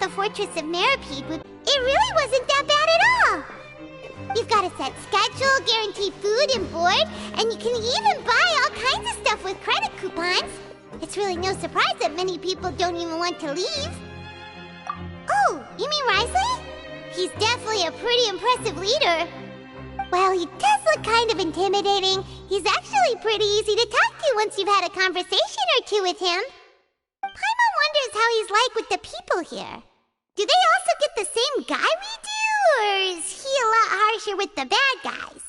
the Fortress of Meripede, it really wasn't that bad at all. You've got a set schedule, guaranteed food and board, and you can even buy all kinds of stuff with credit coupons. It's really no surprise that many people don't even want to leave. Oh, you mean Risley? He's definitely a pretty impressive leader. Well, he does look kind of intimidating. He's actually pretty easy to talk to once you've had a conversation or two with him. Paimon wonders how he's like with the people here. Do they also get the same guy we do, or is he a lot harsher with the bad guys?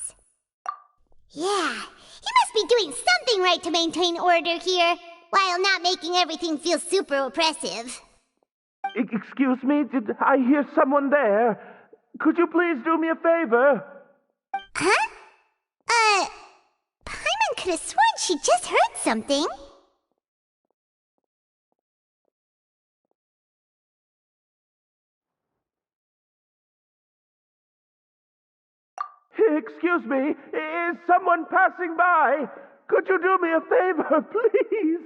Yeah, he must be doing something right to maintain order here, while not making everything feel super oppressive. Excuse me, did I hear someone there? Could you please do me a favor? Huh? Paimon could have sworn she just heard something. Excuse me, is someone passing by? Could you do me a favor, please?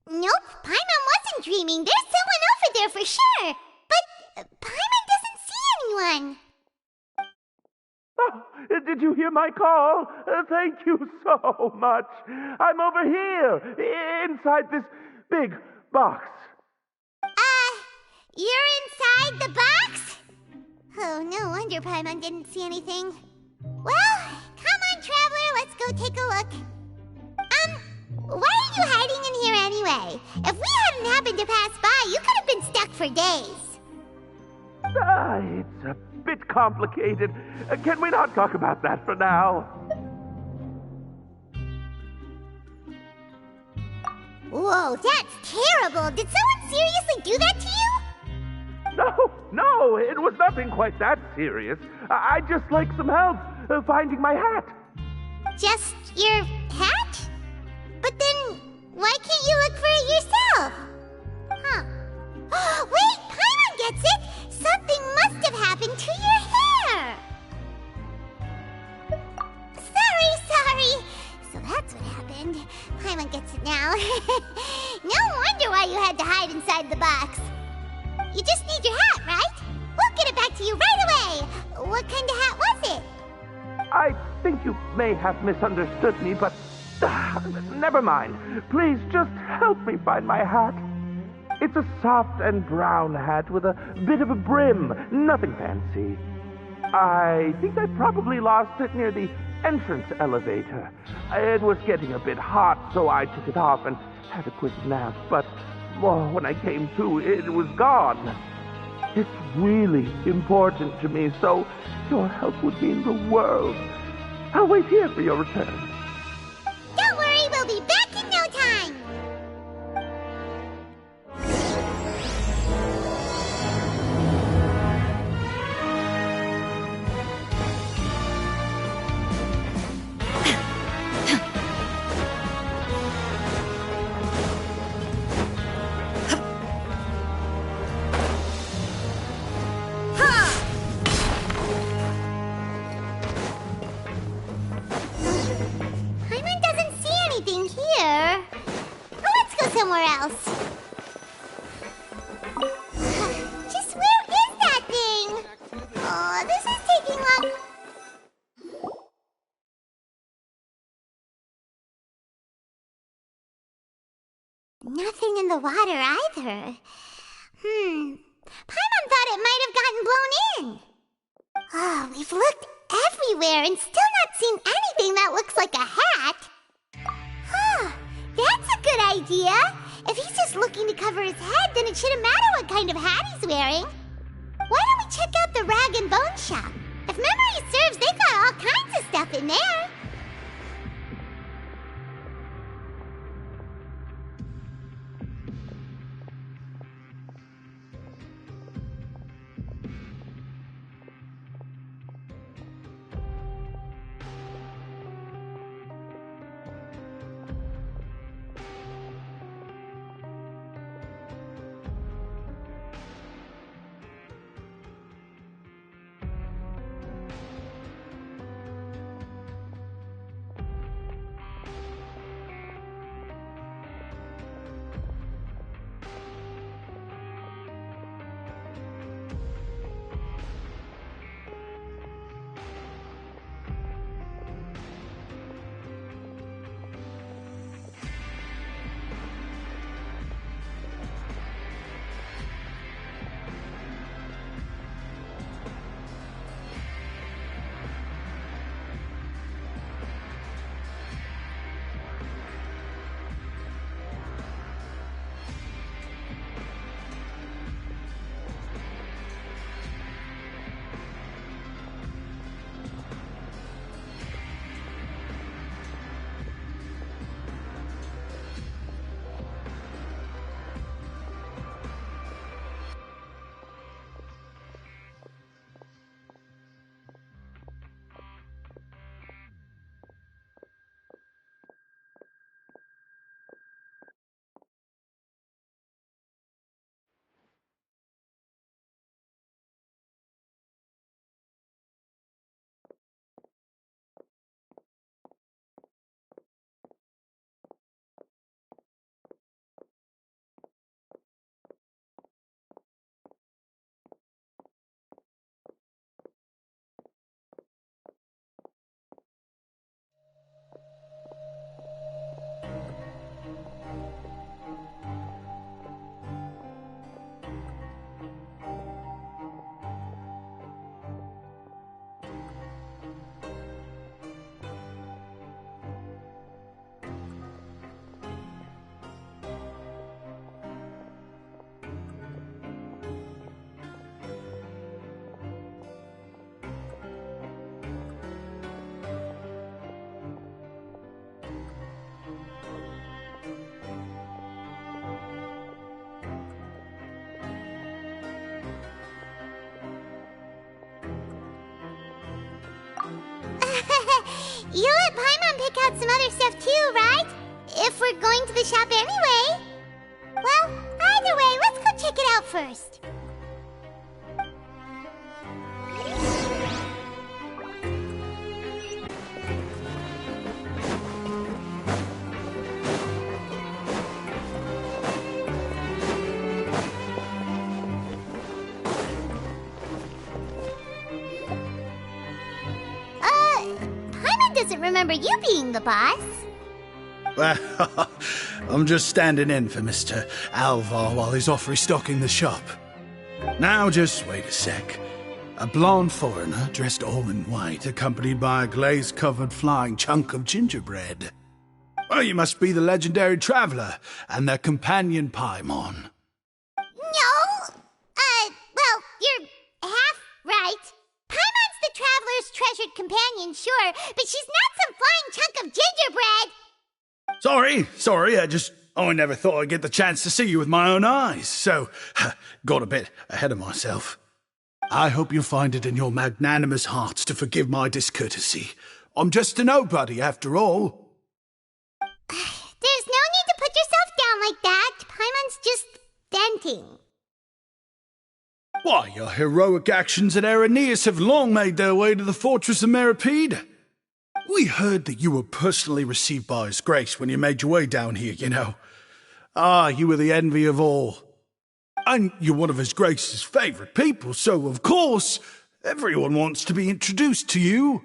Nope, Paimon wasn't dreaming. There's someone over there for sure. But Paimon doesn't see anyone. Oh, did you hear my call? Thank you so much. I'm over here, inside this big box. You're inside the box? Oh, no wonder Paimon didn't see anything. Well, come on, Traveler, let's go take a look. Why are you hiding in here anyway? If we hadn't happened to pass by, you could have been stuck for days. It's a bit complicated. Can we not talk about that for now? Whoa, that's terrible. Did someone seriously do that to you? No, it was nothing quite that serious. I'd just like some help finding my hat. Just your hat? But then, why can't you look for it yourself? Huh. Wait, Paimon gets it! Something must have happened to your hair! Sorry. So that's what happened. Paimon gets it now. No wonder why you had to hide inside the box. You just need your hat, right? We'll get it back to you right away. What kind of hat was it? I think you may have misunderstood me, but never mind. Please just help me find my hat. It's a soft and brown hat with a bit of a brim. Nothing fancy. I think I probably lost it near the entrance elevator. It was getting a bit hot, so I took it off and had a quick nap. But when I came to, it was gone. It's really important to me, so your help would mean the world. I'll wait here for your return. Don't worry, we'll be back in no time. Somewhere else. Just where is that thing? Oh, this is taking long. Nothing in the water either. Paimon thought it might have gotten blown in. Oh, we've looked everywhere and still not seen anything that looks like a hat. Huh. That's a good idea! If he's just looking to cover his head, then it shouldn't matter what kind of hat he's wearing. Why don't we check out the Rag and Bone Shop? If memory serves, they've got all kinds of stuff in there. You let Paimon pick out some other stuff too, right? If we're going to the shop anyway. Well, either way, let's go check it out first. Paimon doesn't remember you being the boss. Well, I'm just standing in for Mr. Alvar while he's off restocking the shop. Now, just wait a sec. A blonde foreigner dressed all in white, accompanied by a glaze-covered flying chunk of gingerbread. Well, you must be the legendary traveler and their companion Paimon. No! Well, you're half right. Paimon's the traveler's treasured companion, sure, but she's not some flying chunk of gingerbread! Sorry, I never thought I'd get the chance to see you with my own eyes, so got a bit ahead of myself. I hope you find it in your magnanimous hearts to forgive my discourtesy. I'm just a nobody, after all. There's no need to put yourself down like that. Paimon's just venting. Why, your heroic actions at Araneus have long made their way to the fortress of Meripede. We heard that you were personally received by His Grace when you made your way down here, you know. You were the envy of all. And you're one of His Grace's favourite people, so of course, everyone wants to be introduced to you.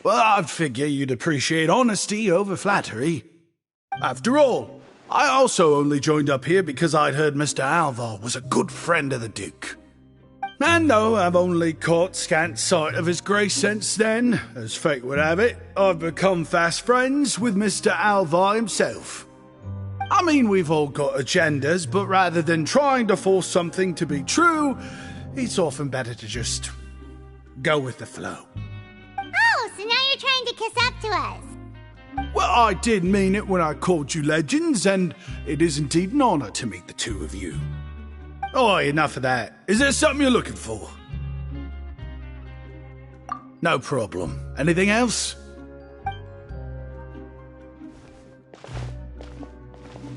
Well, I'd figure you'd appreciate honesty over flattery. After all, I also only joined up here because I'd heard Mr. Alvar was a good friend of the Duke. And though I've only caught scant sight of His Grace since then, as fate would have it, I've become fast friends with Mr. Alvar himself. I mean, we've all got agendas, but rather than trying to force something to be true, it's often better to just go with the flow. Oh, so now you're trying to kiss up to us. Well, I did mean it when I called you legends, and it is indeed an honor to meet the two of you. Oh, enough of that. Is there something you're looking for? No problem. Anything else?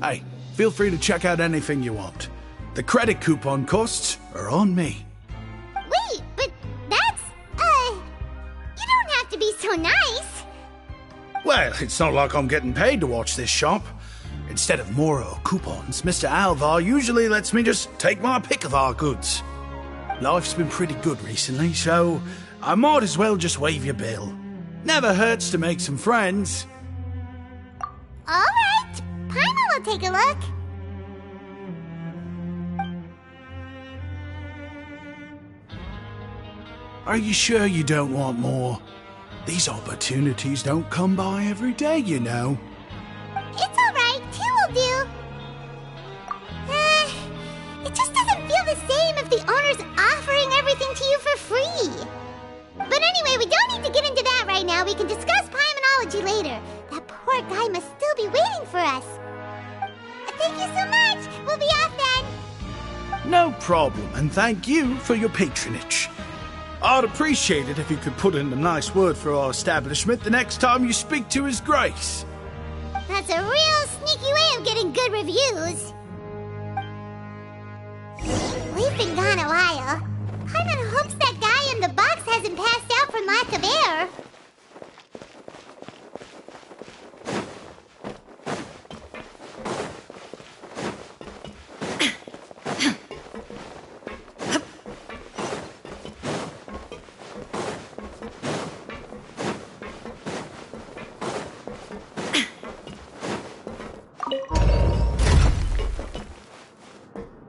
Hey, feel free to check out anything you want. The credit coupon costs are on me. Wait, but that's, you don't have to be so nice. Well, it's not like I'm getting paid to watch this shop. Instead of Moro coupons, Mr. Alvar usually lets me just take my pick of our goods. Life's been pretty good recently, so I might as well just waive your bill. Never hurts to make some friends. All right, Paimon will take a look. Are you sure you don't want more? These opportunities don't come by every day, you know. It's all right, two will do. It just doesn't feel the same if the owner's offering everything to you for free. But anyway, we don't need to get into that right now. We can discuss Paimonology later. That poor guy must still be waiting for us. Thank you so much. We'll be off then. No problem, and thank you for your patronage. I'd appreciate it if you could put in a nice word for our establishment the next time you speak to His Grace. That's a real sneaky way of getting good reviews. We've been gone a while. Paimon hopes that guy in the box hasn't passed out from lack of air.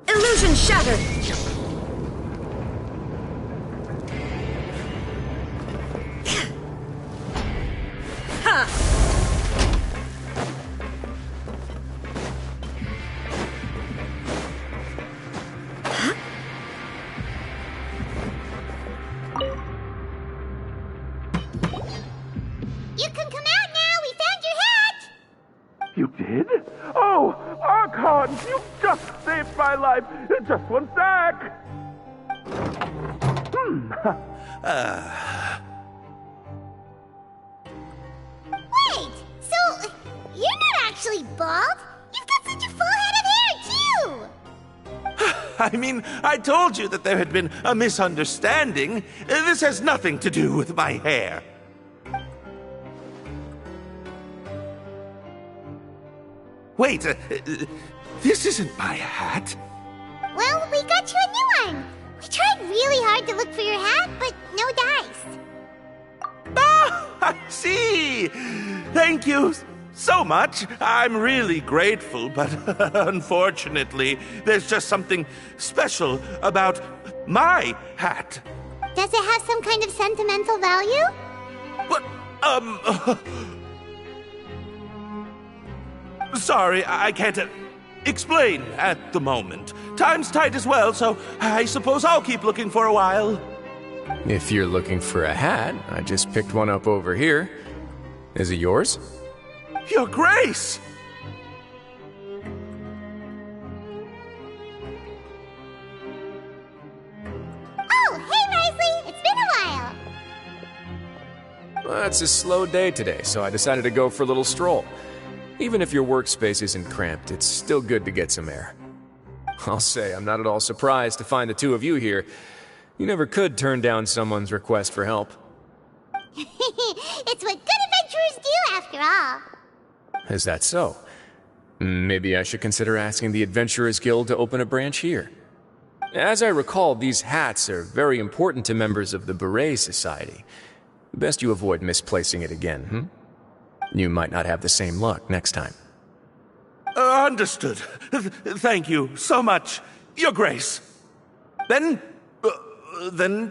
Illusion shattered! You can come out now. We found your hat. You did? Oh, my life. Just one sec. Wait, so you're not actually bald? You've got such a full head of hair, too! I mean, I told you that there had been a misunderstanding. This has nothing to do with my hair. Wait, this isn't my hat. Well, we got you a new one. We tried really hard to look for your hat, but no dice. Ah, I see. Thank you so much. I'm really grateful, but unfortunately, there's just something special about my hat. Does it have some kind of sentimental value? But, sorry, I can't explain at the moment. Time's tight as well, so I suppose I'll keep looking for a while. If you're looking for a hat, I just picked one up over here. Is it yours? Your Grace! Oh, hey, Risley! It's been a while! Well, it's a slow day today, so I decided to go for a little stroll. Even if your workspace isn't cramped, it's still good to get some air. I'll say, I'm not at all surprised to find the two of you here. You never could turn down someone's request for help. It's what good adventurers do, after all. Is that so? Maybe I should consider asking the Adventurers Guild to open a branch here. As I recall, these hats are very important to members of the Beret Society. Best you avoid misplacing it again, You might not have the same luck next time. Understood. Thank you so much, Your Grace. Then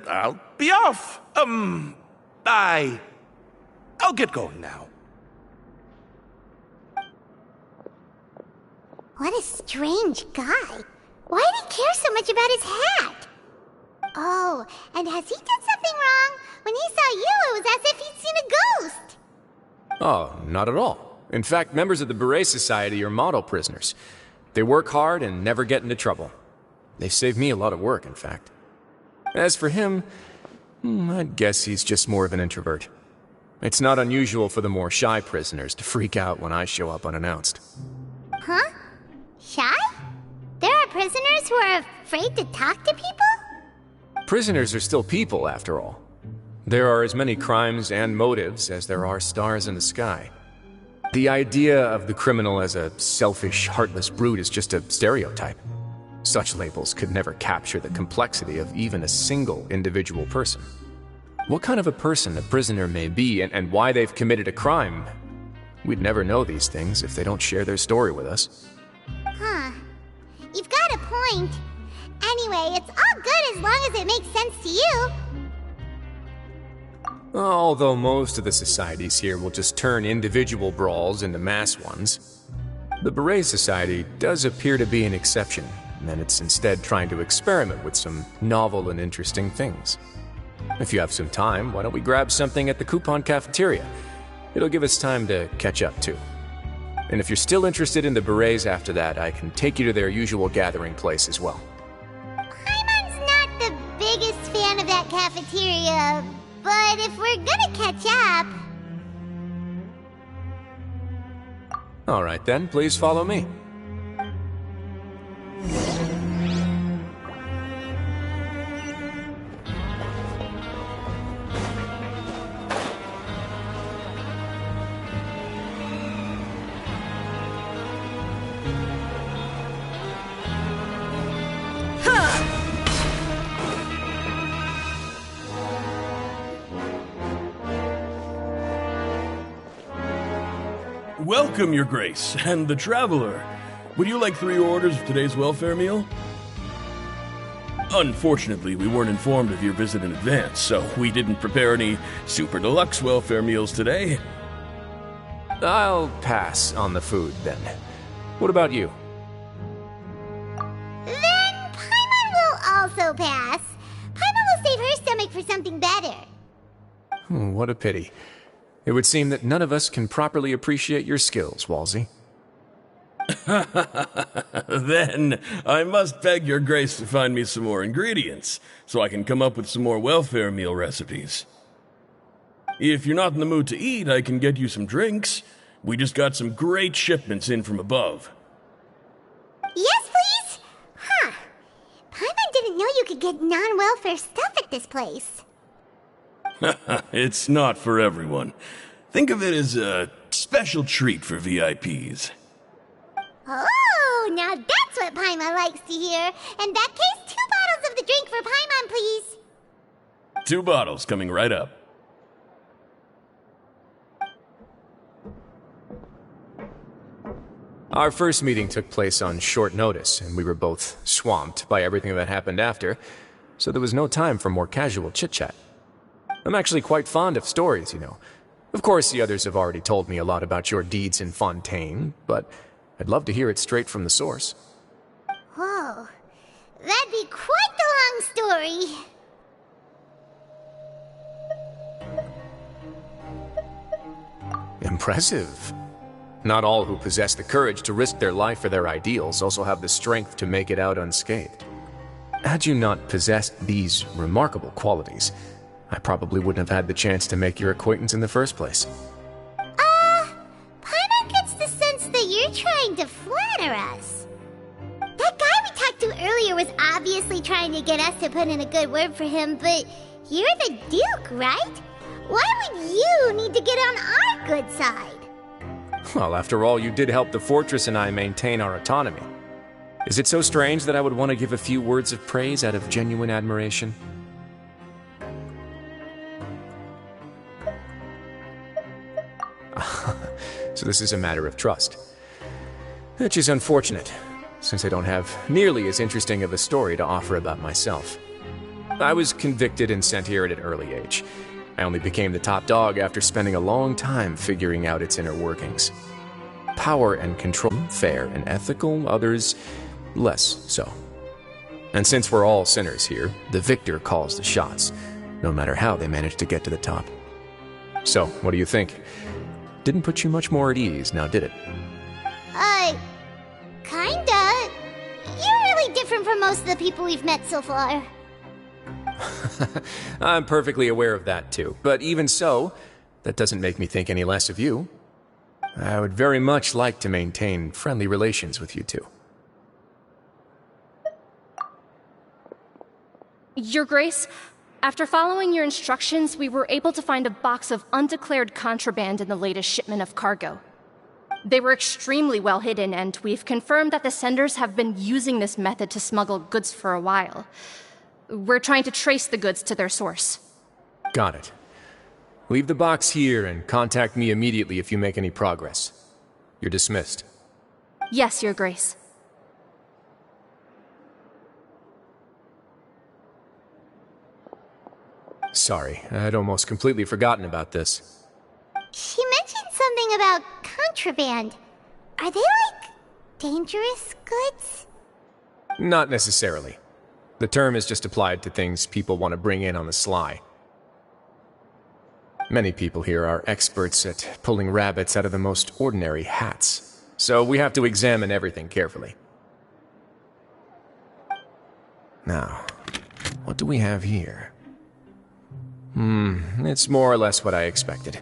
I'll be off. I'll get going now. What a strange guy. Why did he care so much about his hat? Oh, and has he done something wrong? When he saw you, it was as if he'd seen a ghost. Oh, not at all. In fact, members of the Beret Society are model prisoners. They work hard and never get into trouble. They've saved me a lot of work, in fact. As for him, I'd guess he's just more of an introvert. It's not unusual for the more shy prisoners to freak out when I show up unannounced. Huh? Shy? There are prisoners who are afraid to talk to people? Prisoners are still people, after all. There are as many crimes and motives as there are stars in the sky. The idea of the criminal as a selfish, heartless brute is just a stereotype. Such labels could never capture the complexity of even a single individual person. What kind of a person a prisoner may be and why they've committed a crime, we'd never know these things if they don't share their story with us. Huh. You've got a point. Anyway, it's all good as long as it makes sense to you. Although most of the societies here will just turn individual brawls into mass ones, the Beret Society does appear to be an exception, and it's instead trying to experiment with some novel and interesting things. If you have some time, why don't we grab something at the Coupon Cafeteria? It'll give us time to catch up, too. And if you're still interested in the Berets after that, I can take you to their usual gathering place as well. Paimon's not the biggest fan of that cafeteria, but if we're gonna catch up... All right then, please follow me. Welcome, Your Grace, and the Traveler. Would you like 3 orders of today's welfare meal? Unfortunately, we weren't informed of your visit in advance, so we didn't prepare any super deluxe welfare meals today. I'll pass on the food, then. What about you? Then Paimon will also pass. Paimon will save her stomach for something better. What a pity. It would seem that none of us can properly appreciate your skills, Walsey. Then I must beg your grace to find me some more ingredients, so I can come up with some more welfare meal recipes. If you're not in the mood to eat, I can get you some drinks. We just got some great shipments in from above. Yes, please? Huh. Paimon didn't know you could get non-welfare stuff at this place. It's not for everyone. Think of it as a special treat for VIPs. Oh, now that's what Paimon likes to hear. In that case, 2 bottles of the drink for Paimon, please. 2 bottles coming right up. Our first meeting took place on short notice, and we were both swamped by everything that happened after, so there was no time for more casual chit-chat. I'm actually quite fond of stories, you know. Of course, the others have already told me a lot about your deeds in Fontaine, but I'd love to hear it straight from the source. Whoa. That'd be quite the long story. Impressive. Not all who possess the courage to risk their life for their ideals also have the strength to make it out unscathed. Had you not possessed these remarkable qualities, I probably wouldn't have had the chance to make your acquaintance in the first place. Paimon gets the sense that you're trying to flatter us. That guy we talked to earlier was obviously trying to get us to put in a good word for him, but you're the Duke, right? Why would you need to get on our good side? Well, after all, you did help the fortress and I maintain our autonomy. Is it so strange that I would want to give a few words of praise out of genuine admiration? So this is a matter of trust. Which is unfortunate, since I don't have nearly as interesting of a story to offer about myself. I was convicted and sent here at an early age. I only became the top dog after spending a long time figuring out its inner workings. Power and control, fair and ethical, others less so. And since we're all sinners here, the victor calls the shots, no matter how they manage to get to the top. So, what do you think? Didn't put you much more at ease, now did it? Kinda. You're really different from most of the people we've met so far. I'm perfectly aware of that too, but even so, that doesn't make me think any less of you. I would very much like to maintain friendly relations with you two. Your Grace, after following your instructions, we were able to find a box of undeclared contraband in the latest shipment of cargo. They were extremely well hidden, and we've confirmed that the senders have been using this method to smuggle goods for a while. We're trying to trace the goods to their source. Got it. Leave the box here and contact me immediately if you make any progress. You're dismissed. Yes, Your Grace. Sorry, I'd almost completely forgotten about this. She mentioned something about contraband. Are they like dangerous goods? Not necessarily. The term is just applied to things people want to bring in on the sly. Many people here are experts at pulling rabbits out of the most ordinary hats, so we have to examine everything carefully. Now, what do we have here? It's more or less what I expected.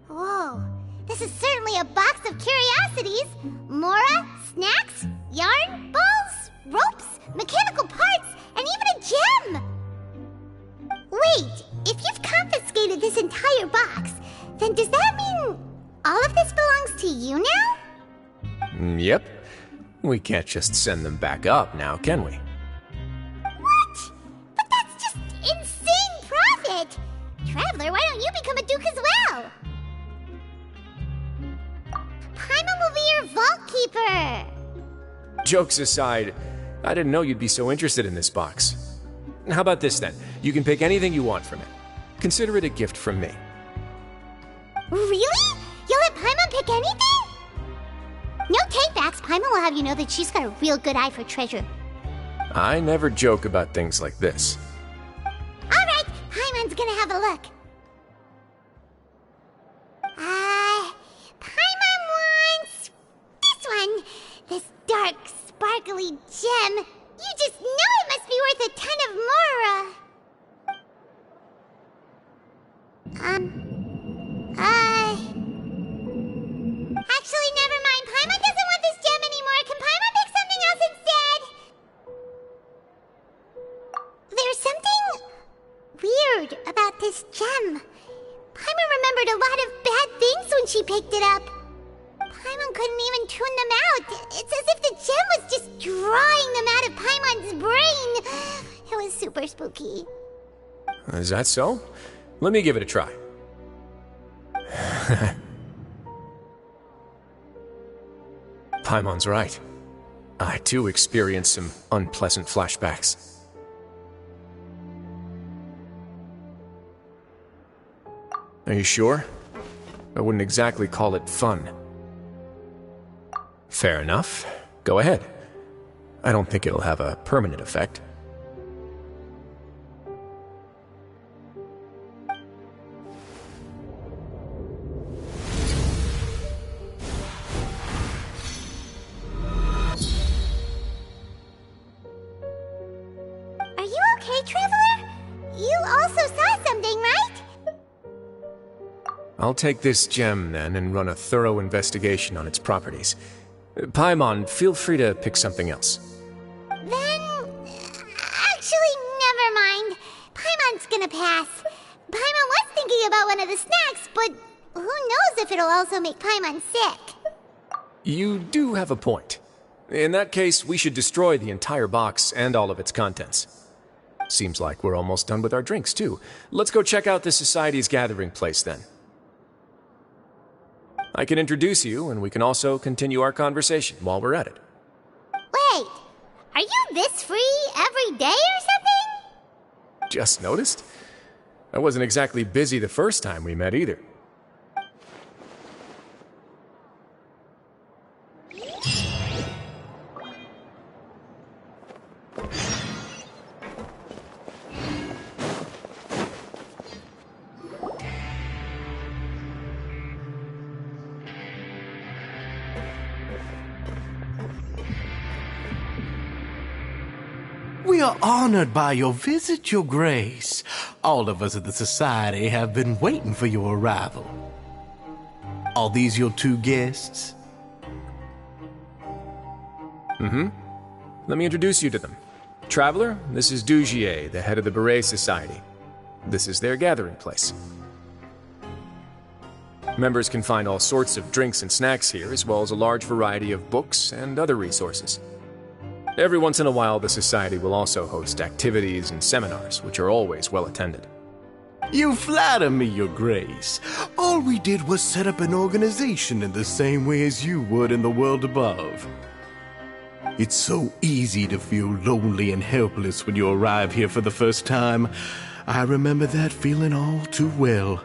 Whoa, this is certainly a box of curiosities. Mora, snacks, yarn, balls, ropes, mechanical parts, and even a gem! Wait, if you've confiscated this entire box, then does that mean all of this belongs to you now? Yep. We can't just send them back up now, can we? What? But that's just insane profit! Traveler, why don't you become a duke as well? Paimon will be your vault keeper! Jokes aside, I didn't know you'd be so interested in this box. How about this then? You can pick anything you want from it. Consider it a gift from me. Really? You'll let Paimon pick anything? No takebacks. Paimon will have you know that she's got a real good eye for treasure. I never joke about things like this. Alright, Paimon's gonna have a look. Paimon wants this dark, sparkly gem. You just know it must be worth a ton of Mora. Actually, never mind. Paimon doesn't want this gem anymore. Can Paimon pick something else instead? There's something weird about this gem. Paimon remembered a lot of bad things when she picked it up. Paimon couldn't even tune them out. It's as if the gem was just drawing them out of Paimon's brain. It was super spooky. Is that so? Let me give it a try. Paimon's right. I too experienced some unpleasant flashbacks. Are you sure? I wouldn't exactly call it fun. Fair enough. Go ahead. I don't think it'll have a permanent effect. Are you okay, Traveler? You also saw something, right? I'll take this gem then and run a thorough investigation on its properties. Paimon, feel free to pick something else. Then... actually, never mind. Paimon's gonna pass. Paimon was thinking about one of the snacks, but who knows if it'll also make Paimon sick. You do have a point. In that case, we should destroy the entire box and all of its contents. Seems like we're almost done with our drinks, too. Let's go check out the Society's gathering place, then. I can introduce you, and we can also continue our conversation while we're at it. Wait, are you this free every day or something? Just noticed? I wasn't exactly busy the first time we met either. We are honored by your visit, Your Grace. All of us at the Society have been waiting for your arrival. Are these your two guests? Let me introduce you to them. Traveler, this is Dugier, the head of the Beret Society. This is their gathering place. Members can find all sorts of drinks and snacks here, as well as a large variety of books and other resources. Every once in a while, the Society will also host activities and seminars, which are always well attended. You flatter me, Your Grace. All we did was set up an organization in the same way as you would in the world above. It's so easy to feel lonely and helpless when you arrive here for the first time. I remember that feeling all too well.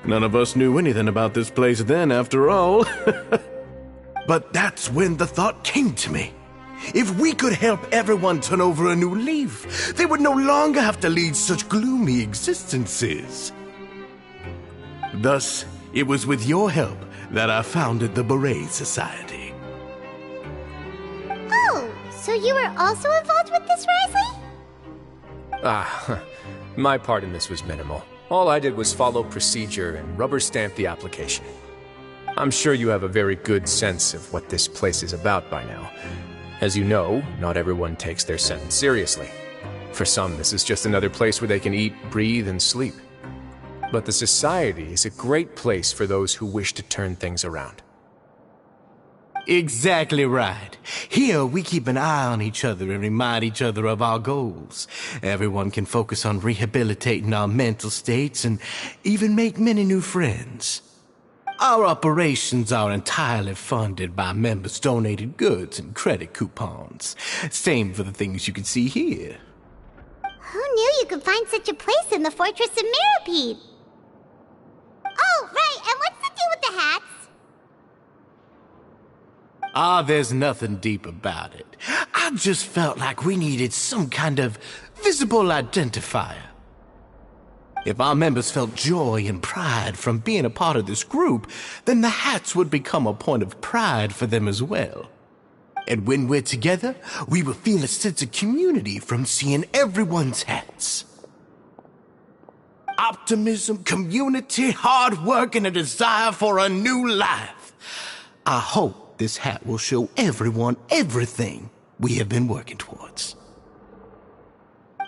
None of us knew anything about this place then, after all. But that's when the thought came to me. If we could help everyone turn over a new leaf, they would no longer have to lead such gloomy existences. Thus, it was with your help that I founded the Beret Society. Oh, so you were also involved with this, Risley? My part in this was minimal. All I did was follow procedure and rubber stamp the application. I'm sure you have a very good sense of what this place is about by now. As you know, not everyone takes their sentence seriously. For some, this is just another place where they can eat, breathe, and sleep. But the Society is a great place for those who wish to turn things around. Exactly right. Here, we keep an eye on each other and remind each other of our goals. Everyone can focus on rehabilitating our mental states and even make many new friends. Our operations are entirely funded by members' donated goods and credit coupons. Same for the things you can see here. Who knew you could find such a place in the Fortress of Mirapede? Oh, right, and what's the deal with the hats? There's nothing deep about it. I just felt like we needed some kind of visible identifier. If our members felt joy and pride from being a part of this group, then the hats would become a point of pride for them as well. And when we're together, we will feel a sense of community from seeing everyone's hats. Optimism, community, hard work, and a desire for a new life. I hope this hat will show everyone everything we have been working towards.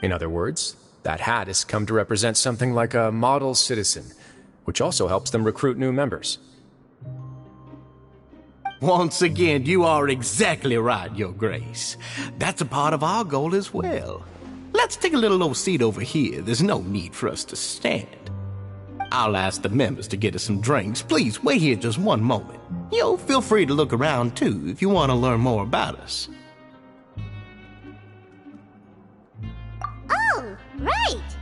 In other words, that hat has come to represent something like a model citizen, which also helps them recruit new members. Once again, you are exactly right, Your Grace. That's a part of our goal as well. Let's take a little old seat over here. There's no need for us to stand. I'll ask the members to get us some drinks. Please wait here just one moment. Feel free to look around too if you want to learn more about us. Oh, right.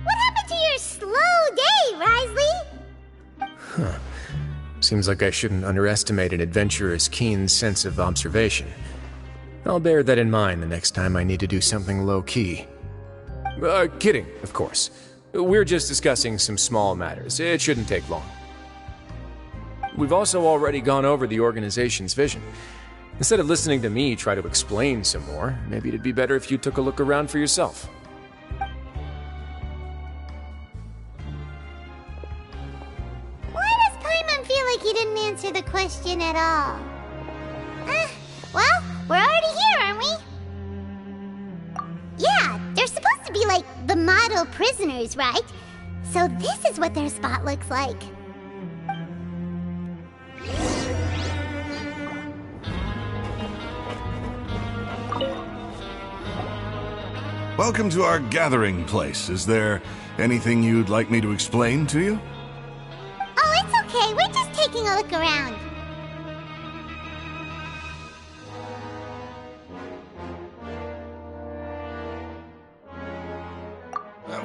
What happened to your slow day, Risley? Seems like I shouldn't underestimate an adventurer's keen sense of observation. I'll bear that in mind the next time I need to do something low-key. Kidding, of course. We're just discussing some small matters. It shouldn't take long. We've also already gone over the organization's vision. Instead of listening to me try to explain some more, maybe it'd be better if you took a look around for yourself. He didn't answer the question at all. Well, we're already here, aren't we? Yeah, they're supposed to be like the model prisoners, right? So this is what their spot looks like. Welcome to our gathering place. Is there anything you'd like me to explain to you? Oh, it's okay. We're just taking a look around.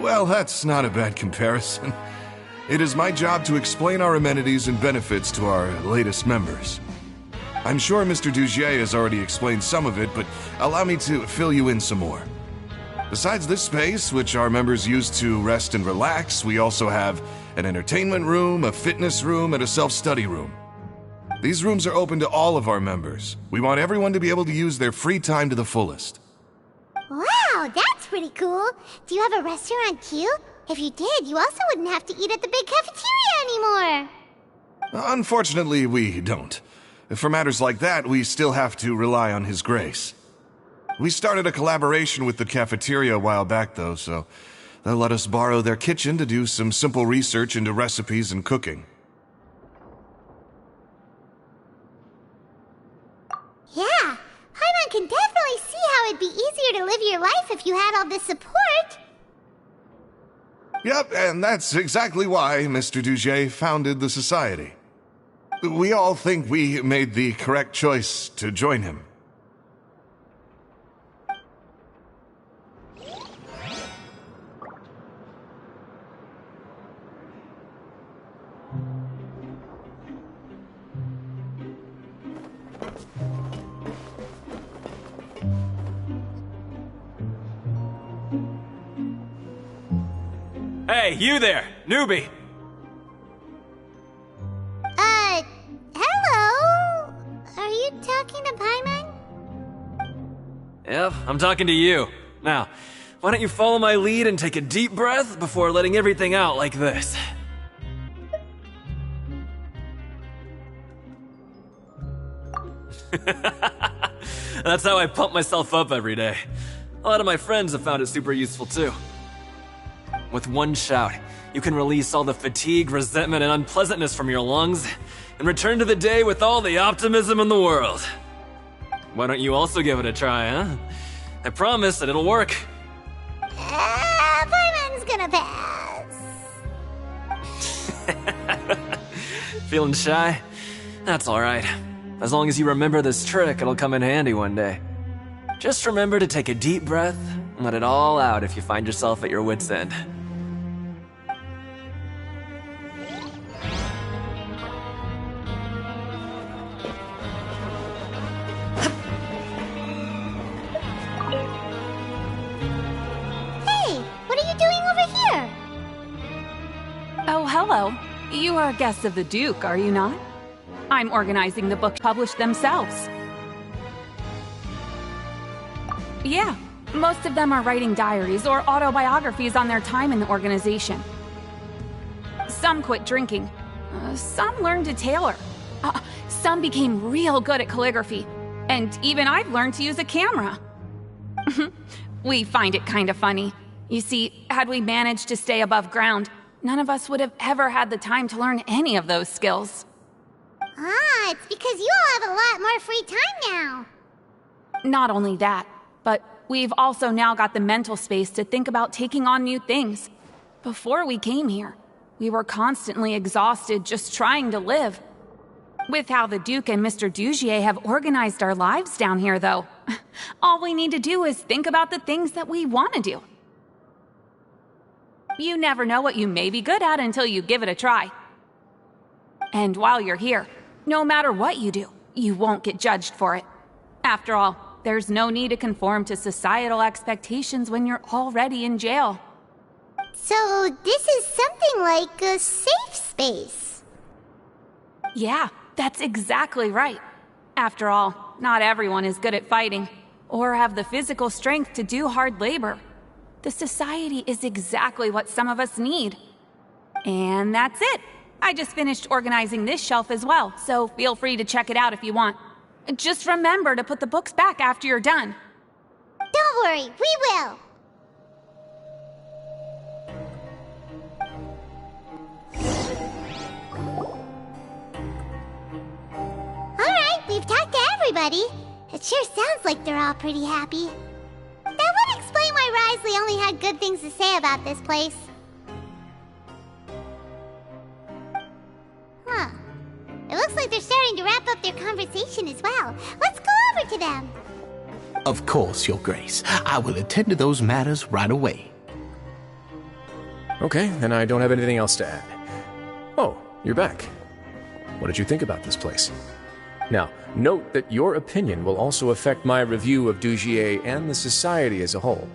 Well, that's not a bad comparison. It is my job to explain our amenities and benefits to our latest members. I'm sure Mr. Dugier has already explained some of it, but allow me to fill you in some more. Besides this space, which our members use to rest and relax, we also have an entertainment room, a fitness room, and a self-study room. These rooms are open to all of our members. We want everyone to be able to use their free time to the fullest. Wow, that's pretty cool. Do you have a restaurant too? If you did, you also wouldn't have to eat at the big cafeteria anymore. Unfortunately, we don't. For matters like that, we still have to rely on His Grace. We started a collaboration with the cafeteria a while back, though, so they'll let us borrow their kitchen to do some simple research into recipes and cooking. Yeah, Paimon can definitely see how it'd be easier to live your life if you had all this support. Yep, and that's exactly why Mr. Dugier founded the society. We all think we made the correct choice to join him. Hey, you there, newbie! Hello? Are you talking to Paimon? Yep, I'm talking to you. Now, why don't you follow my lead and take a deep breath before letting everything out like this? That's how I pump myself up every day. A lot of my friends have found it super useful too. With one shout, you can release all the fatigue, resentment, and unpleasantness from your lungs and return to the day with all the optimism in the world. Why don't you also give it a try, huh? I promise that it'll work. Paimon's gonna pass. Feeling shy? That's alright. As long as you remember this trick, it'll come in handy one day. Just remember to take a deep breath and let it all out if you find yourself at your wit's end. Oh, hello. You are guests of the Duke, are you not? I'm organizing the book published themselves. Yeah, most of them are writing diaries or autobiographies on their time in the organization. Some quit drinking. Some learned to tailor. Some became real good at calligraphy. And even I've learned to use a camera. We find it kind of funny. You see, had we managed to stay above ground, none of us would have ever had the time to learn any of those skills. Ah, it's because you all have a lot more free time now. Not only that, but we've also now got the mental space to think about taking on new things. Before we came here, we were constantly exhausted just trying to live. With how the Duke and Mr. Dugier have organized our lives down here, though, all we need to do is think about the things that we want to do. You never know what you may be good at until you give it a try. And while you're here, no matter what you do, you won't get judged for it. After all, there's no need to conform to societal expectations when you're already in jail. So this is something like a safe space. Yeah, that's exactly right. After all, not everyone is good at fighting, or have the physical strength to do hard labor. The society is exactly what some of us need. And that's it. I just finished organizing this shelf as well, so feel free to check it out if you want. Just remember to put the books back after you're done. Don't worry, we will. Alright, we've talked to everybody. It sure sounds like they're all pretty happy. That would explain why Risley only had good things to say about this place. Huh. It looks like they're starting to wrap up their conversation as well. Let's go over to them. Of course, Your Grace. I will attend to those matters right away. Okay, then I don't have anything else to add. Oh, you're back. What did you think about this place? Now, note that your opinion will also affect my review of Dugier and the society as a whole.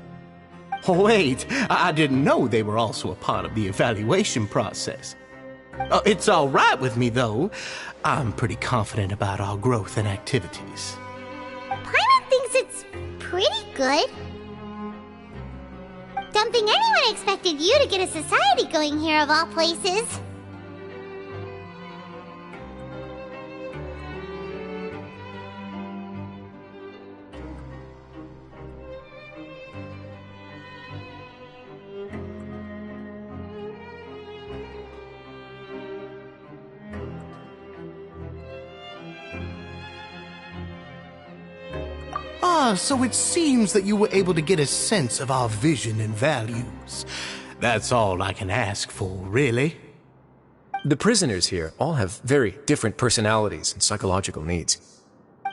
Wait, I didn't know they were also a part of the evaluation process. It's all right with me, though. I'm pretty confident about our growth and activities. Paimon thinks it's pretty good. Don't think anyone expected you to get a society going here of all places. So it seems that you were able to get a sense of our vision and values. That's all I can ask for, really. The prisoners here all have very different personalities and psychological needs.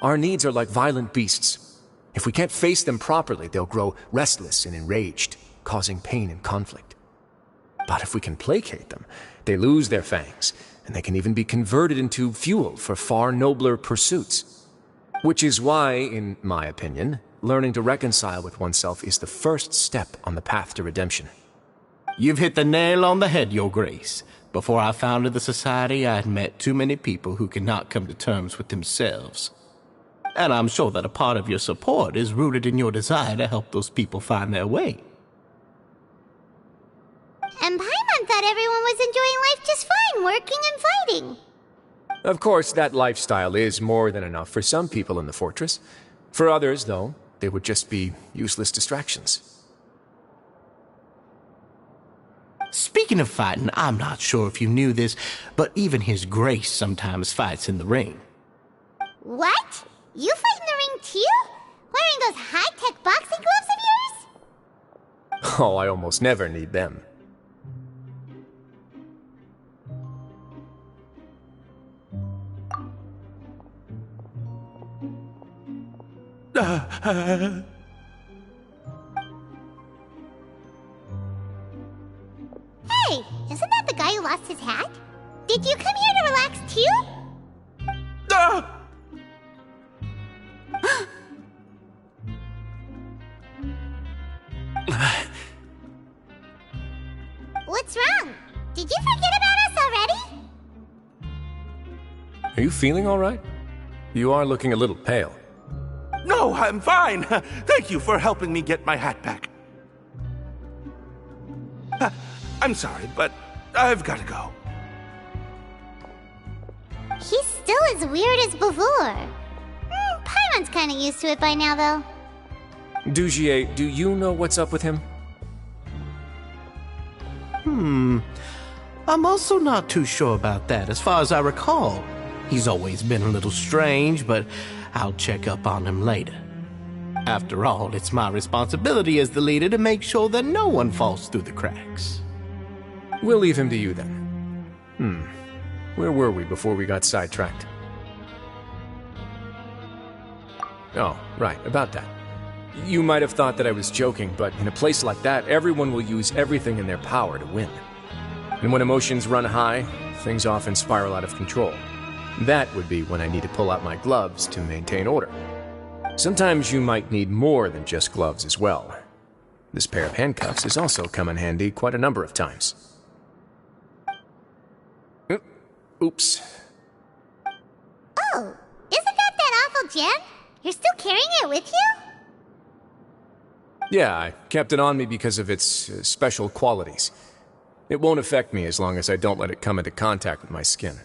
Our needs are like violent beasts. If we can't face them properly, they'll grow restless and enraged, causing pain and conflict. But if we can placate them, they lose their fangs, and they can even be converted into fuel for far nobler pursuits. Which is why, in my opinion, learning to reconcile with oneself is the first step on the path to redemption. You've hit the nail on the head, Your Grace. Before I founded the Society, I had met too many people who could not come to terms with themselves. And I'm sure that a part of your support is rooted in your desire to help those people find their way. And Paimon thought everyone was enjoying life just fine, working and fighting. Of course, that lifestyle is more than enough for some people in the fortress. For others, though, they would just be useless distractions. Speaking of fighting, I'm not sure if you knew this, but even His Grace sometimes fights in the ring. What? You fight in the ring too? Wearing those high-tech boxing gloves of yours? Oh, I almost never need them. Hey, isn't that the guy who lost his hat? Did you come here to relax too? What's wrong? Did you forget about us already? Are you feeling all right? You are looking a little pale. No, I'm fine. Thank you for helping me get my hat back. I'm sorry, but I've got to go. He's still as weird as before. Paimon's kinda used to it by now, though. Dujier, do you know what's up with him? I'm also not too sure about that. As far as I recall, he's always been a little strange, but I'll check up on him later. After all, it's my responsibility as the leader to make sure that no one falls through the cracks. We'll leave him to you then. Where were we before we got sidetracked? Oh, right, about that. You might have thought that I was joking, but in a place like that, everyone will use everything in their power to win. And when emotions run high, things often spiral out of control. That would be when I need to pull out my gloves to maintain order. Sometimes you might need more than just gloves as well. This pair of handcuffs has also come in handy quite a number of times. Oops. Oh, isn't that awful gem? You're still carrying it with you? Yeah, I kept it on me because of its special qualities. It won't affect me as long as I don't let it come into contact with my skin.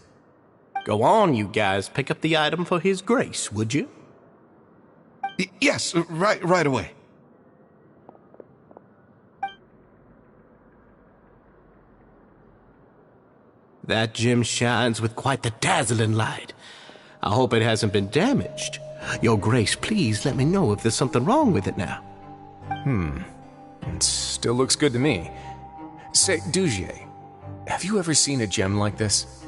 Go on, you guys. Pick up the item for His Grace, would you? Yes, right away. That gem shines with quite the dazzling light. I hope it hasn't been damaged. Your Grace, please let me know if there's something wrong with it now. It still looks good to me. Say, Dujier, have you ever seen a gem like this?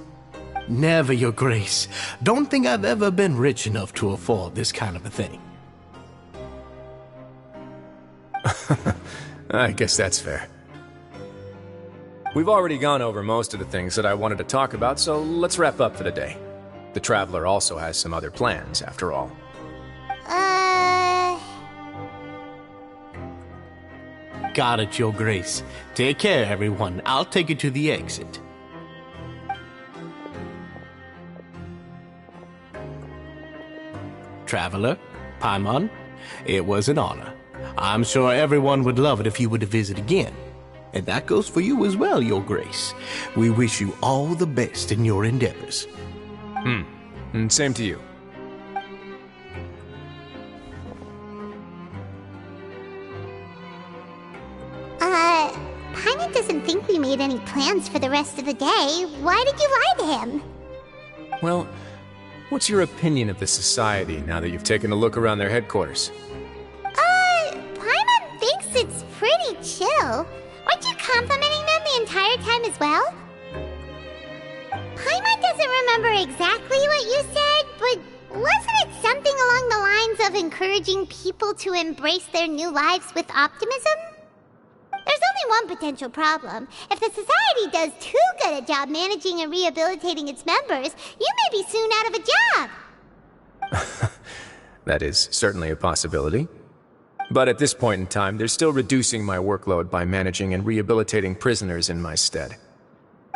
Never, Your Grace. Don't think I've ever been rich enough to afford this kind of a thing. I guess that's fair. We've already gone over most of the things that I wanted to talk about, so let's wrap up for the day. The Traveler also has some other plans, after all. Got it, Your Grace. Take care, everyone. I'll take you to the exit. Traveler, Paimon, it was an honor. I'm sure everyone would love it if you were to visit again. And that goes for you as well, Your Grace. We wish you all the best in your endeavors. And same to you. Paimon doesn't think we made any plans for the rest of the day. Why did you lie to him? Well, what's your opinion of the society now that you've taken a look around their headquarters? Paimon thinks it's pretty chill. Weren't you complimenting them the entire time as well? Paimon doesn't remember exactly what you said, but wasn't it something along the lines of encouraging people to embrace their new lives with optimism? There's only one potential problem. If the society does too good a job managing and rehabilitating its members, you may be soon out of a job. That is certainly a possibility. But at this point in time, they're still reducing my workload by managing and rehabilitating prisoners in my stead.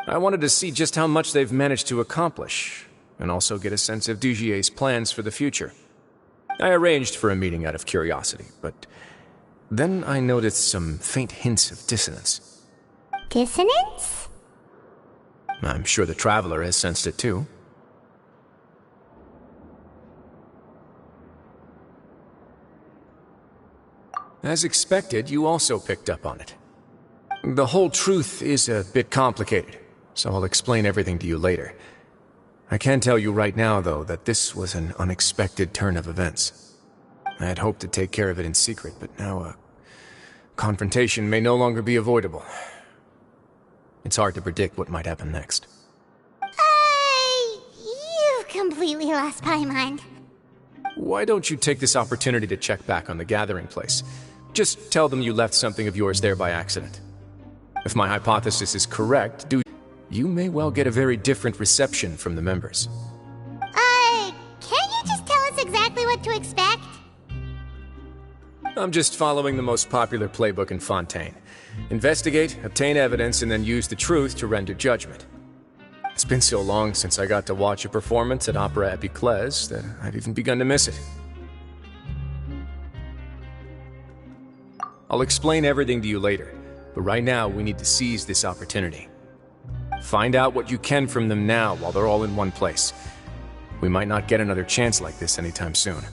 I wanted to see just how much they've managed to accomplish, and also get a sense of Dujier's plans for the future. I arranged for a meeting out of curiosity, but then I noticed some faint hints of dissonance. Dissonance? I'm sure the Traveler has sensed it too. As expected, you also picked up on it. The whole truth is a bit complicated, so I'll explain everything to you later. I can tell you right now, though, that this was an unexpected turn of events. I had hoped to take care of it in secret, but now a confrontation may no longer be avoidable. It's hard to predict what might happen next. You've completely lost my mind. Why don't you take this opportunity to check back on the gathering place? Just tell them you left something of yours there by accident. If my hypothesis is correct, you may well get a very different reception from the members. Can't you just tell us exactly what to expect? I'm just following the most popular playbook in Fontaine. Investigate, obtain evidence, and then use the truth to render judgment. It's been so long since I got to watch a performance at Opera Epiclese that I've even begun to miss it. I'll explain everything to you later, but right now we need to seize this opportunity. Find out what you can from them now while they're all in one place. We might not get another chance like this anytime soon.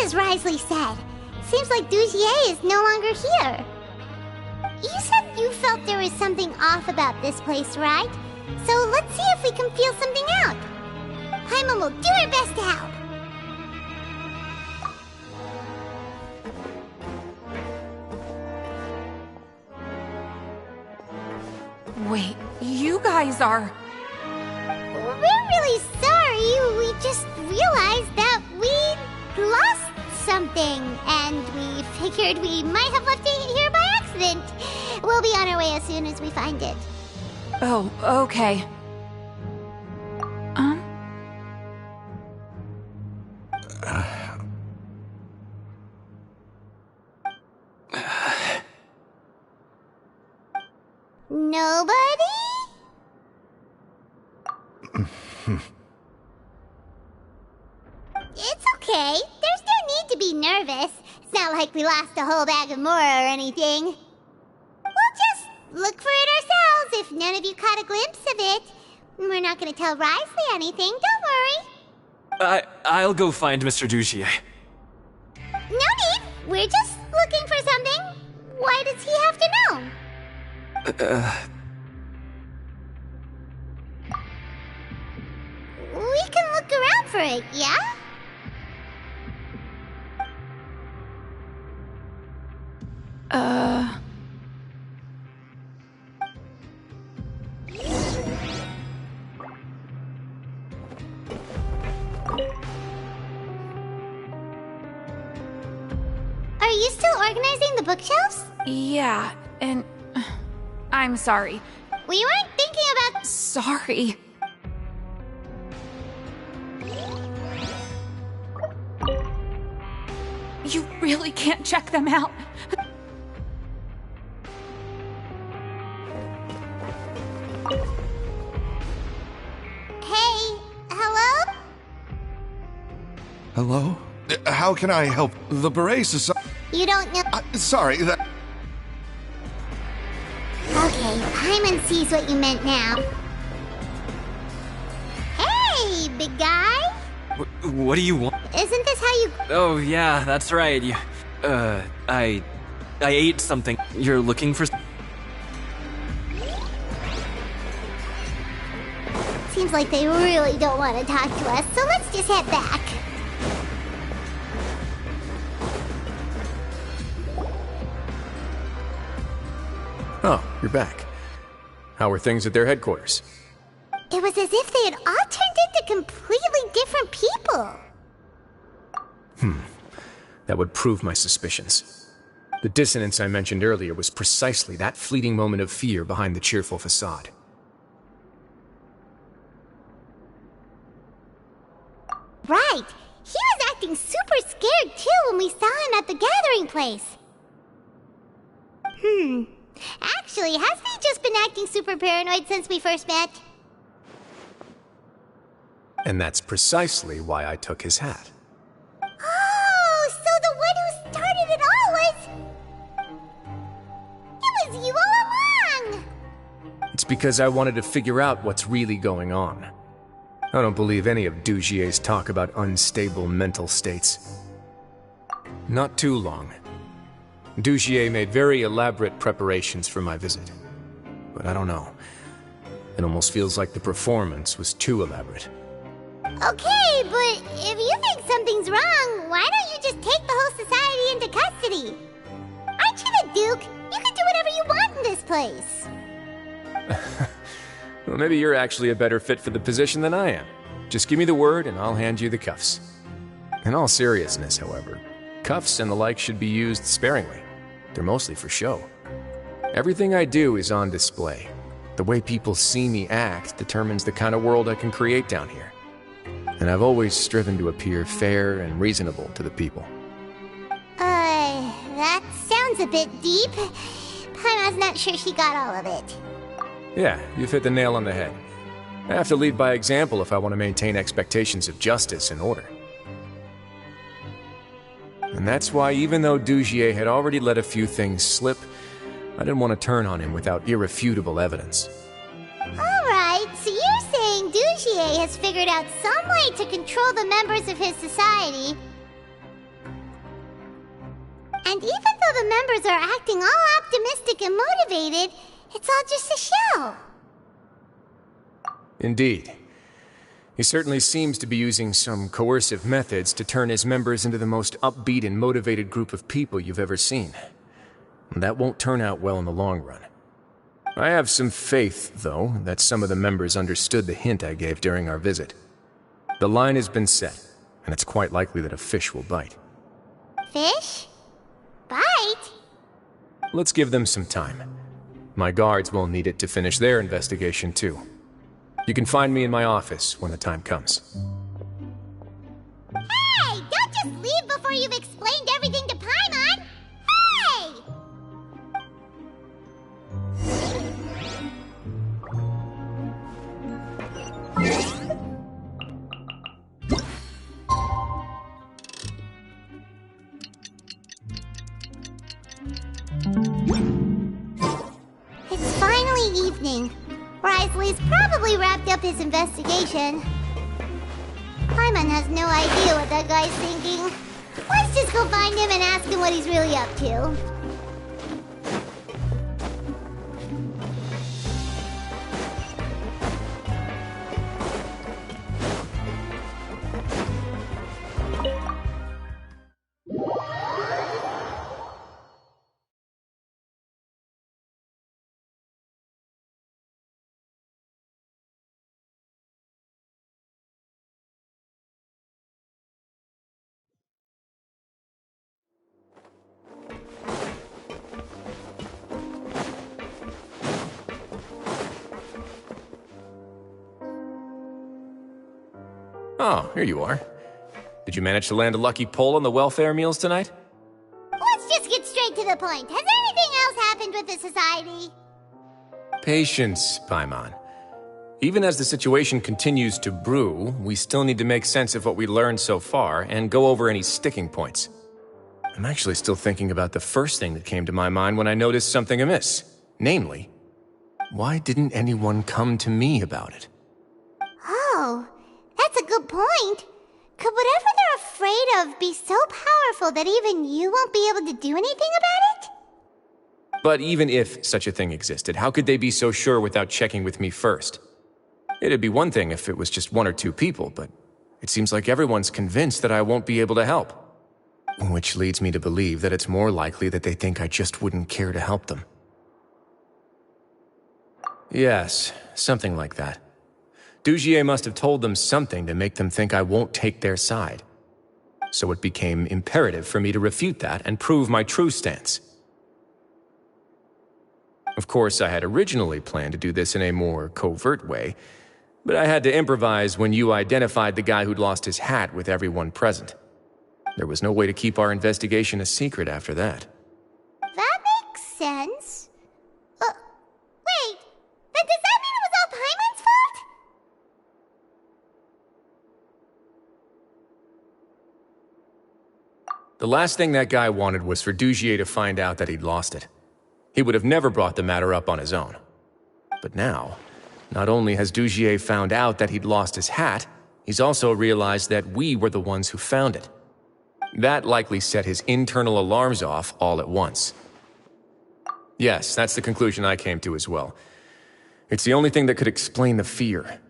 As Risley said, seems like Dugier is no longer here. You said you felt there was something off about this place, right? So let's see if we can feel something out. Paimon will do her best to help. Wait, you guys are... We're really sorry. We just realized that we lost something, and we figured we might have left it here by accident. We'll be on our way as soon as we find it. Oh, okay. Nobody? It's okay. There's no need to be nervous. It's not like we lost a whole bag of Mora or anything. We'll just look for it ourselves if none of you caught a glimpse of it. We're not going to tell Risley anything, don't worry. I'll go find Mr. Dugier. No need. We're just looking for something. Why does he have to know? We can look around for it, yeah? Are you still organizing the bookshelves? Yeah, and... I'm sorry. We weren't thinking about... Sorry. You really can't check them out. Hey, hello? Hello? How can I help? The Beret Society... You don't know... Sorry, that... Okay, Paimon sees what you meant now. Hey, big guy! What do you want? Isn't this how you... Oh, yeah, that's right. I ate something. You're looking for... Seems like they really don't want to talk to us, so let's just head back. Oh, you're back. How are things at their headquarters? It was as if they had all turned into completely different people. That would prove my suspicions. The dissonance I mentioned earlier was precisely that fleeting moment of fear behind the cheerful facade. Right. He was acting super scared too when we saw him at the gathering place. Actually, hasn't he just been acting super paranoid since we first met? And that's precisely why I took his hat. Oh, so the one who started it all was... It was you all along! It's because I wanted to figure out what's really going on. I don't believe any of Dugier's talk about unstable mental states. Not too long. Dugier made very elaborate preparations for my visit. But I don't know. It almost feels like the performance was too elaborate. Okay, but if you think something's wrong, why don't you just take the whole society into custody? Aren't you the Duke? You can do whatever you want in this place. Well, maybe you're actually a better fit for the position than I am. Just give me the word and I'll hand you the cuffs. In all seriousness, however, cuffs and the like should be used sparingly. they're mostly for show. Everything I do is on display. The way people see me act determines the kind of world I can create down here. And I've always striven to appear fair and reasonable to the people. That sounds a bit deep. Paimon's not sure she got all of it. Yeah, you've hit the nail on the head. I have to lead by example if I want to maintain expectations of justice and order. And that's why, even though Dugier had already let a few things slip, I didn't want to turn on him without irrefutable evidence. Alright, so you're saying Dugier has figured out some way to control the members of his society. And even though the members are acting all optimistic and motivated, it's all just a show. Indeed. He certainly seems to be using some coercive methods to turn his members into the most upbeat and motivated group of people you've ever seen. And that won't turn out well in the long run. I have some faith, though, that some of the members understood the hint I gave during our visit. The line has been set, and it's quite likely that a fish will bite. Fish? Bite? Let's give them some time. My guards will need it to finish their investigation, too. You can find me in my office when the time comes. Hey! Don't just leave before you've explained everything to Paimon! Hey! It's finally evening. Risley's probably wrapped up his investigation. Paimon has no idea what that guy's thinking. Let's just go find him and ask him what he's really up to. Oh, here you are. Did you manage to land a lucky pull on the welfare meals tonight? Let's just get straight to the point. Has anything else happened with the society? Patience, Paimon. Even as the situation continues to brew, we still need to make sense of what we learned so far and go over any sticking points. I'm actually still thinking about the first thing that came to my mind when I noticed something amiss. Namely, why didn't anyone come to me about it? Oh, that's a good point. Could whatever they're afraid of be so powerful that even you won't be able to do anything about it? But even if such a thing existed, how could they be so sure without checking with me first? It'd be one thing if it was just one or two people, but it seems like everyone's convinced that I won't be able to help. Which leads me to believe that it's more likely that they think I just wouldn't care to help them. Yes, something like that. Dugier must have told them something to make them think I won't take their side. So it became imperative for me to refute that and prove my true stance. Of course, I had originally planned to do this in a more covert way, but I had to improvise when you identified the guy who'd lost his hat with everyone present. There was no way to keep our investigation a secret after that. That makes sense. Wait, then does that mean it was all Paimon's fault? The last thing that guy wanted was for Dugier to find out that he'd lost it. He would have never brought the matter up on his own. But now, not only has Dugier found out that he'd lost his hat, he's also realized that we were the ones who found it. That likely set his internal alarms off all at once. Yes, that's the conclusion I came to as well. It's the only thing that could explain the fear.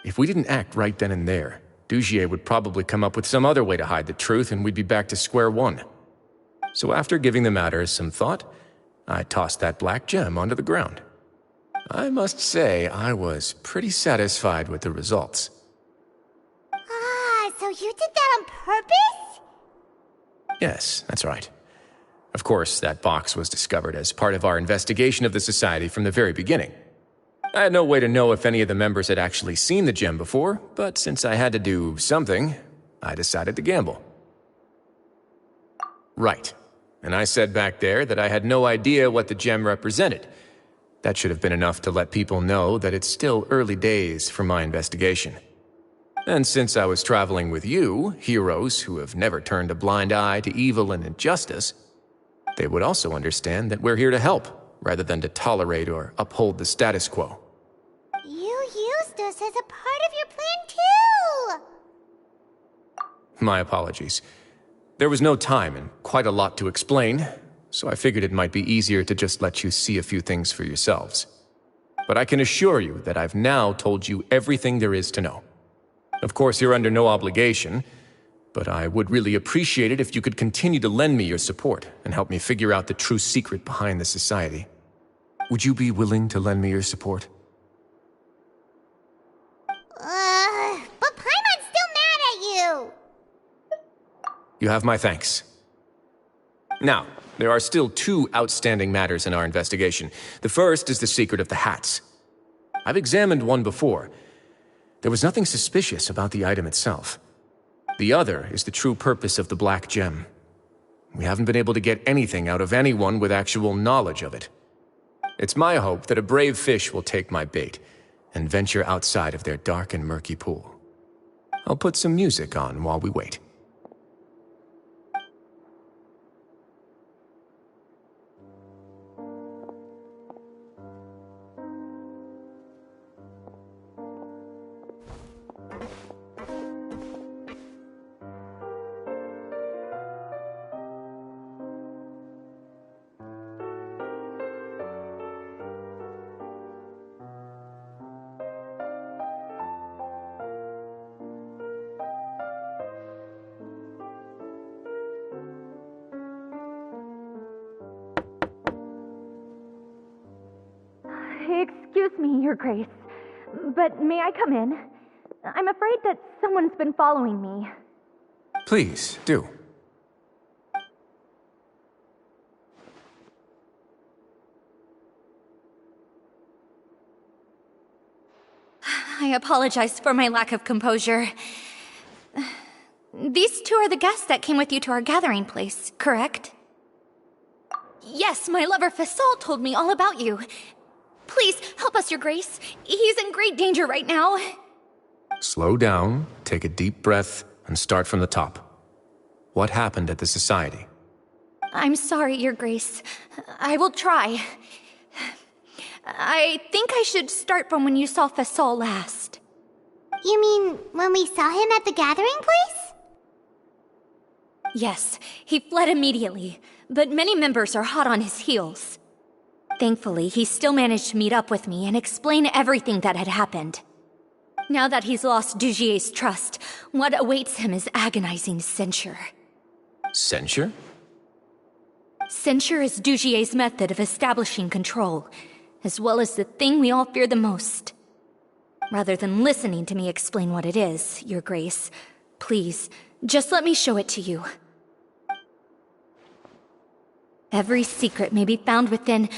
If we didn't act right then and there, Dugier would probably come up with some other way to hide the truth and we'd be back to square one. So after giving the matter some thought, I tossed that black gem onto the ground. I must say, I was pretty satisfied with the results. So you did that on purpose? Yes, that's right. Of course, that box was discovered as part of our investigation of the Society from the very beginning. I had no way to know if any of the members had actually seen the gem before, but since I had to do something, I decided to gamble. Right. And I said back there that I had no idea what the gem represented. That should have been enough to let people know that it's still early days for my investigation. And since I was traveling with you, heroes who have never turned a blind eye to evil and injustice, they would also understand that we're here to help, rather than to tolerate or uphold the status quo. You used us as a part of your plan, too! My apologies. There was no time and quite a lot to explain, so I figured it might be easier to just let you see a few things for yourselves. But I can assure you that I've now told you everything there is to know. Of course, you're under no obligation, but I would really appreciate it if you could continue to lend me your support and help me figure out the true secret behind the Society. Would you be willing to lend me your support? But Paimon's still mad at you! You have my thanks. Now, there are still two outstanding matters in our investigation. The first is the secret of the hats. I've examined one before. There was nothing suspicious about the item itself. The other is the true purpose of the black gem. We haven't been able to get anything out of anyone with actual knowledge of it. It's my hope that a brave fish will take my bait and venture outside of their dark and murky pool. I'll put some music on while we wait. Excuse me, Your Grace, but may I come in? I'm afraid that someone's been following me. Please, do. I apologize for my lack of composure. These two are the guests that came with you to our gathering place, correct? Yes, my lover Fasol told me all about you. Please, help us, Your Grace. He's in great danger right now. Slow down, take a deep breath, and start from the top. What happened at the Society? I'm sorry, Your Grace. I will try. I think I should start from when you saw Fasol last. You mean when we saw him at the gathering place? Yes, he fled immediately, but many members are hot on his heels. Thankfully, he still managed to meet up with me and explain everything that had happened. Now that he's lost Dugier's trust, what awaits him is agonizing censure. Censure? Censure is Dugier's method of establishing control, as well as the thing we all fear the most. Rather than listening to me explain what it is, Your Grace, please, just let me show it to you. Every secret may be found within...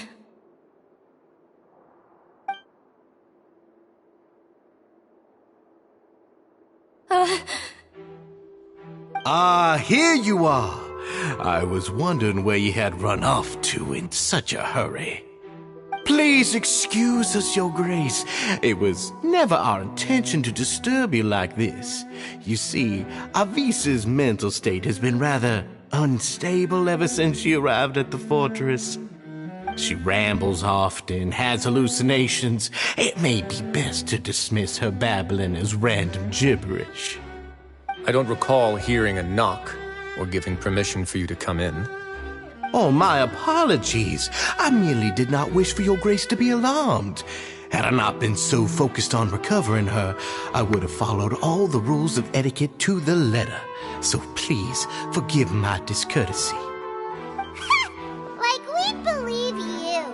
Here you are. I was wondering where you had run off to in such a hurry. Please excuse us, Your Grace. It was never our intention to disturb you like this. You see, Avisa's mental state has been rather unstable ever since she arrived at the fortress. She rambles often, has hallucinations. It may be best to dismiss her babbling as random gibberish. I don't recall hearing a knock or giving permission for you to come in. Oh, my apologies. I merely did not wish for Your Grace to be alarmed. Had I not been so focused on recovering her, I would have followed all the rules of etiquette to the letter. So please forgive my discourtesy. Like we believe you.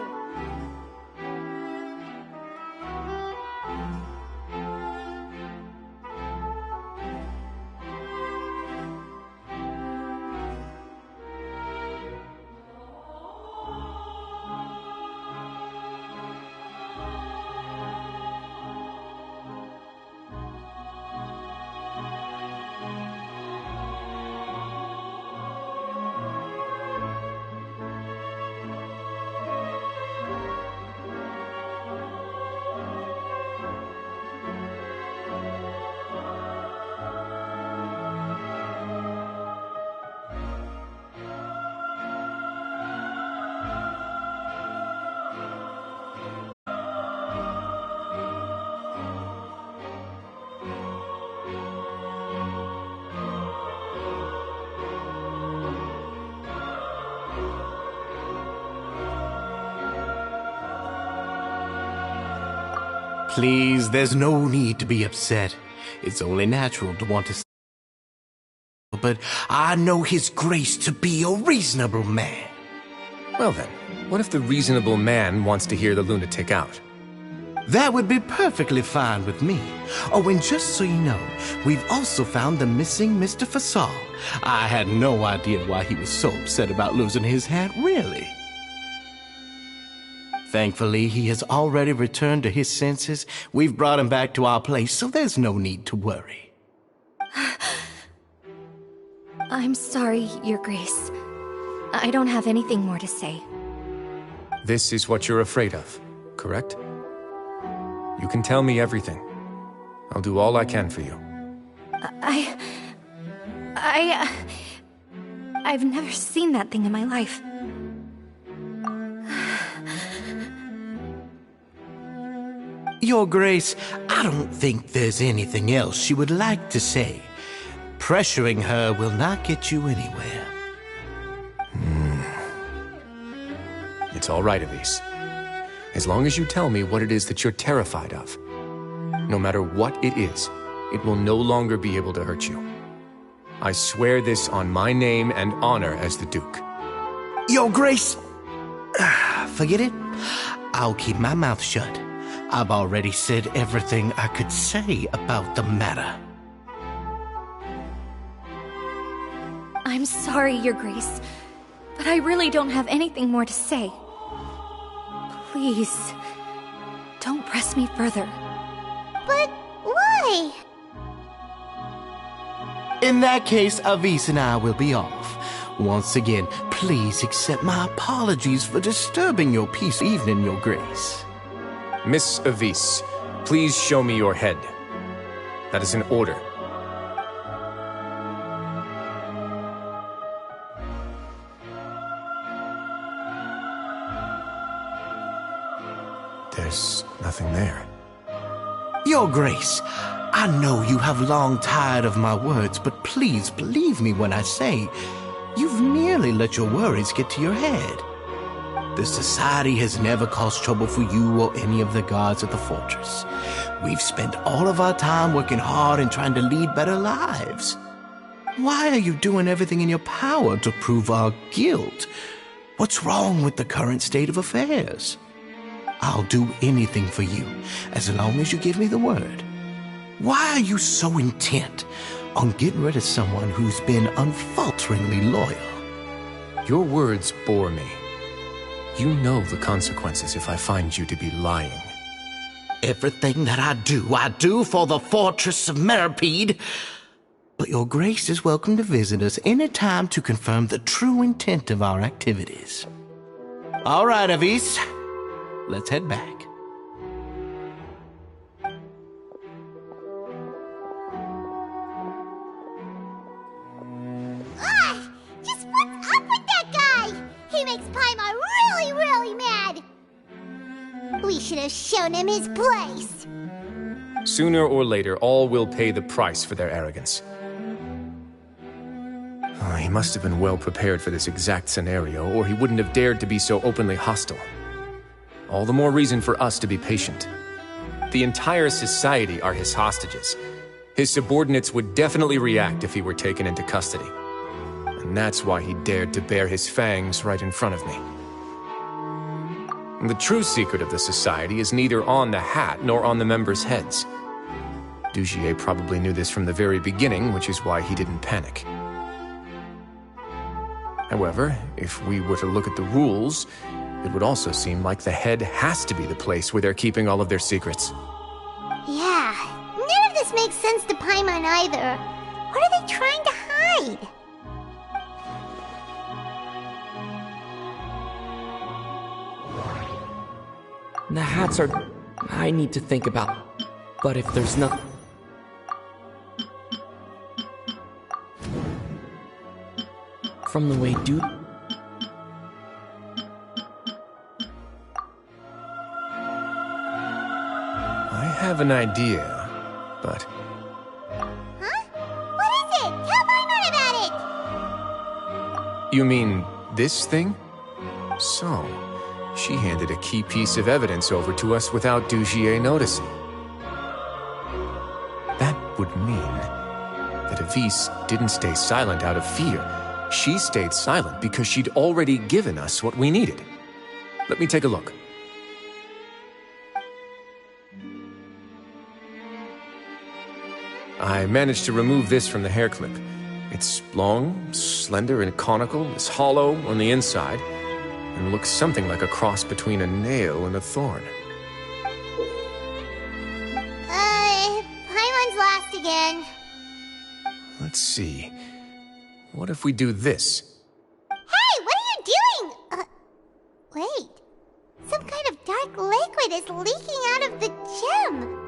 Please, there's no need to be upset. It's only natural to want to... But I know His Grace to be a reasonable man. Well then, what if the reasonable man wants to hear the lunatic out? That would be perfectly fine with me. Oh, and just so you know, we've also found the missing Mr. Fasal. I had no idea why he was so upset about losing his hat, really. Thankfully, he has already returned to his senses. We've brought him back to our place, so there's no need to worry. I'm sorry, Your Grace. I don't have anything more to say. This is what you're afraid of, correct? You can tell me everything. I'll do all I can for you. I've never seen that thing in my life. Your Grace, I don't think there's anything else she would like to say. Pressuring her will not get you anywhere. It's all right, Avise. As long as you tell me what it is that you're terrified of. No matter what it is, it will no longer be able to hurt you. I swear this on my name and honor as the Duke. Your Grace! Forget it. I'll keep my mouth shut. I've already said everything I could say about the matter. I'm sorry, Your Grace, but I really don't have anything more to say. Please, don't press me further. But why? In that case, Avise and I will be off. Once again, please accept my apologies for disturbing your peace evening, Your Grace. Miss Avise, please show me your head. That is an order. There's nothing there. Your Grace, I know you have long tired of my words, but please believe me when I say you've nearly let your worries get to your head. The Society has never caused trouble for you or any of the guards at the fortress. We've spent all of our time working hard and trying to lead better lives. Why are you doing everything in your power to prove our guilt? What's wrong with the current state of affairs? I'll do anything for you, as long as you give me the word. Why are you so intent on getting rid of someone who's been unfalteringly loyal? Your words bore me. You know the consequences if I find you to be lying. Everything that I do for the Fortress of Meripede. But Your Grace is welcome to visit us any time to confirm the true intent of our activities. All right, Avise. Let's head back. Just what's up with that guy? He makes Paimon really, really mad. We should have shown him his place. Sooner or later, all will pay the price for their arrogance. Oh, he must have been well prepared for this exact scenario, or he wouldn't have dared to be so openly hostile. All the more reason for us to be patient. The entire society are his hostages. His subordinates would definitely react if he were taken into custody. And that's why he dared to bare his fangs right in front of me. The true secret of the society is neither on the hat nor on the members' heads. Dugier probably knew this from the very beginning, which is why he didn't panic. However, if we were to look at the rules, it would also seem like the head has to be the place where they're keeping all of their secrets. Yeah, none of this makes sense to Paimon either. What are they trying to hide? The hats are... I need to think about. But if there's nothing... From the way dude... I have an idea, but... Huh? What is it? Tell Paimon about it! You mean This thing? So, she handed a key piece of evidence over to us without Dugier noticing. That would mean that Avise didn't stay silent out of fear. She stayed silent because she'd already given us what we needed. Let me take a look. I managed to remove this from the hair clip. It's long, slender, and conical, is hollow on the inside, and looks something like a cross between a nail and a thorn. Paimon's lost again. Let's see. What if we do this? Hey, what are you doing? Wait. Some kind of dark liquid is leaking out of the gem.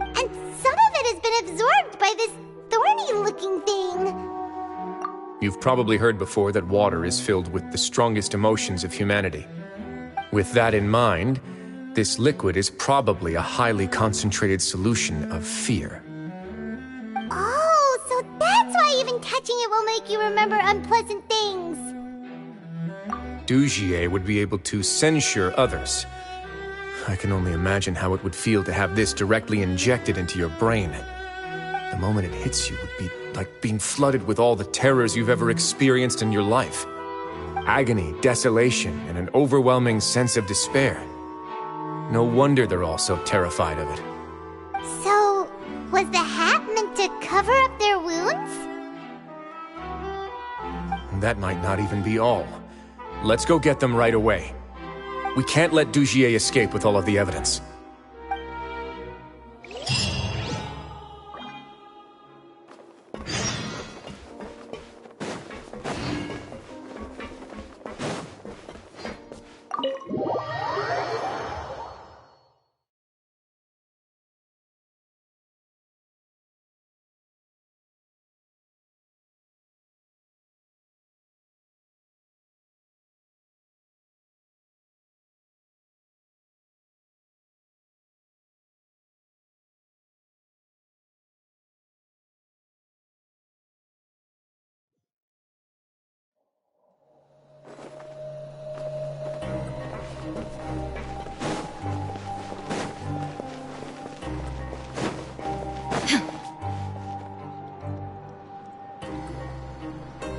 And some of it has been absorbed by this thorny-looking thing. You've probably heard before that water is filled with the strongest emotions of humanity. With that in mind, this liquid is probably a highly concentrated solution of fear. Oh, so that's why even touching it will make you remember unpleasant things. Dugier would be able to censure others. I can only imagine how it would feel to have this directly injected into your brain. The moment it hits you would be like being flooded with all the terrors you've ever experienced in your life. Agony, desolation, and an overwhelming sense of despair. No wonder they're all so terrified of it. So, was the hat meant to cover up their wounds? That might not even be all. Let's go get them right away. We can't let Dugier escape with all of the evidence.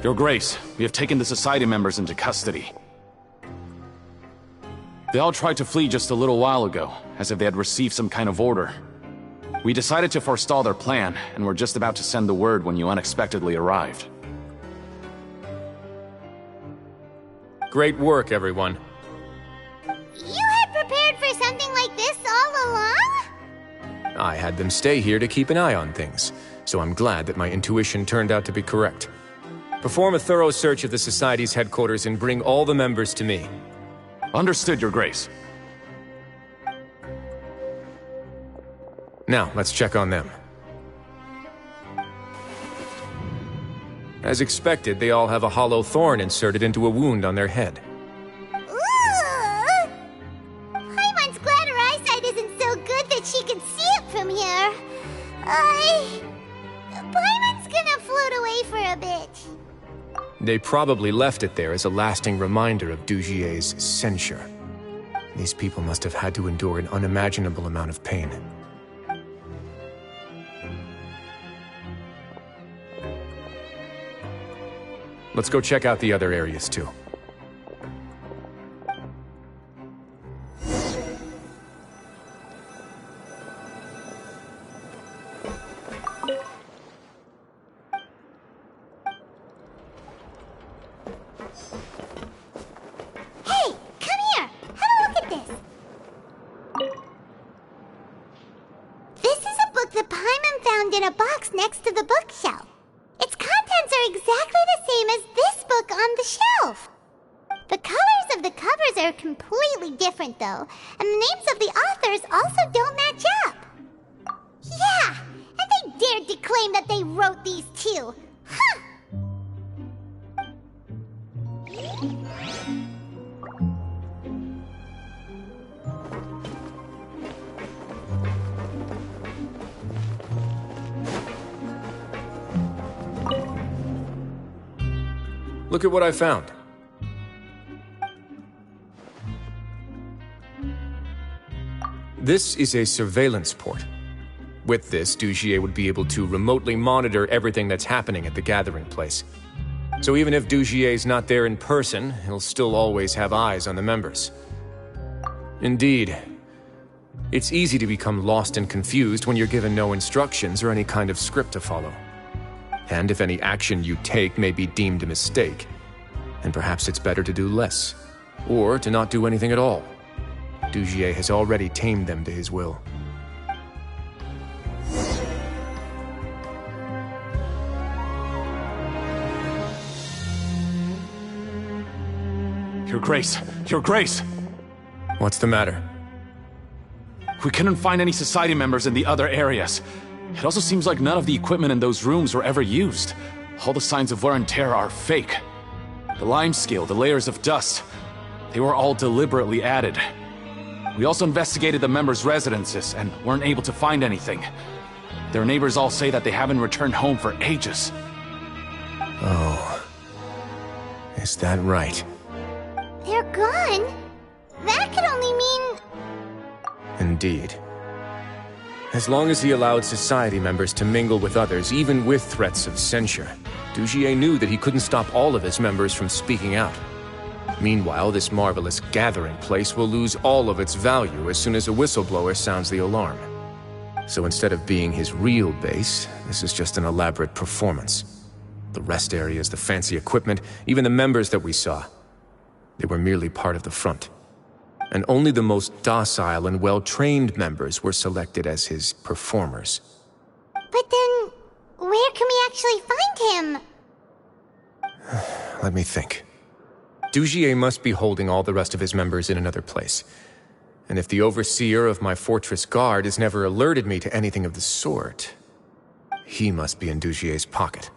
Your Grace, we have taken the Society members into custody. They all tried to flee just a little while ago, as if they had received some kind of order. We decided to forestall their plan, and were just about to send the word when you unexpectedly arrived. Great work, everyone. You had prepared for something like this all along? I had them stay here to keep an eye on things, so I'm glad that my intuition turned out to be correct. Perform a thorough search of the Society's headquarters and bring all the members to me. Understood, Your Grace. Now, let's check on them. As expected, they all have a hollow thorn inserted into a wound on their head. Ooh! Paimon's glad her eyesight isn't so good that she can see it from here. Paimon's gonna float away for a bit. They probably left it there as a lasting reminder of Dugier's censure. These people must have had to endure an unimaginable amount of pain. Let's go check out the other areas, too. Hey, come here! Have a look at this! This is a book that Paimon found in a box next to the bookshelf. Its contents are exactly the same as this book on the shelf. The colors of the covers are completely different, though, and the names of the authors also don't match up. Yeah, and they dared to claim that they wrote these too. Huh! Look at what I found. This is a surveillance port. With this, Dugier would be able to remotely monitor everything that's happening at the gathering place. So even if Dugier's not there in person, he'll still always have eyes on the members. Indeed. It's easy to become lost and confused when you're given no instructions or any kind of script to follow. And if any action you take may be deemed a mistake, then perhaps it's better to do less, or to not do anything at all. Dugier has already tamed them to his will. Your Grace! Your Grace! What's the matter? We couldn't find any Society members in the other areas. It also seems like none of the equipment in those rooms were ever used. All the signs of wear and tear are fake. The lime scale, the layers of dust, they were all deliberately added. We also investigated the members' residences and weren't able to find anything. Their neighbors all say that they haven't returned home for ages. Oh. Is that right? They're gone? That could only mean... Indeed. As long as he allowed Society members to mingle with others, even with threats of censure, Dugier knew that he couldn't stop all of his members from speaking out. Meanwhile, this marvelous gathering place will lose all of its value as soon as a whistleblower sounds the alarm. So instead of being his real base, this is just an elaborate performance. The rest areas, the fancy equipment, even the members that we saw, they were merely part of the front. And only the most docile and well-trained members were selected as his performers. But then, where can we actually find him? Let me think. Dugier must be holding all the rest of his members in another place. And if the overseer of my fortress guard has never alerted me to anything of the sort, he must be in Dugier's pocket.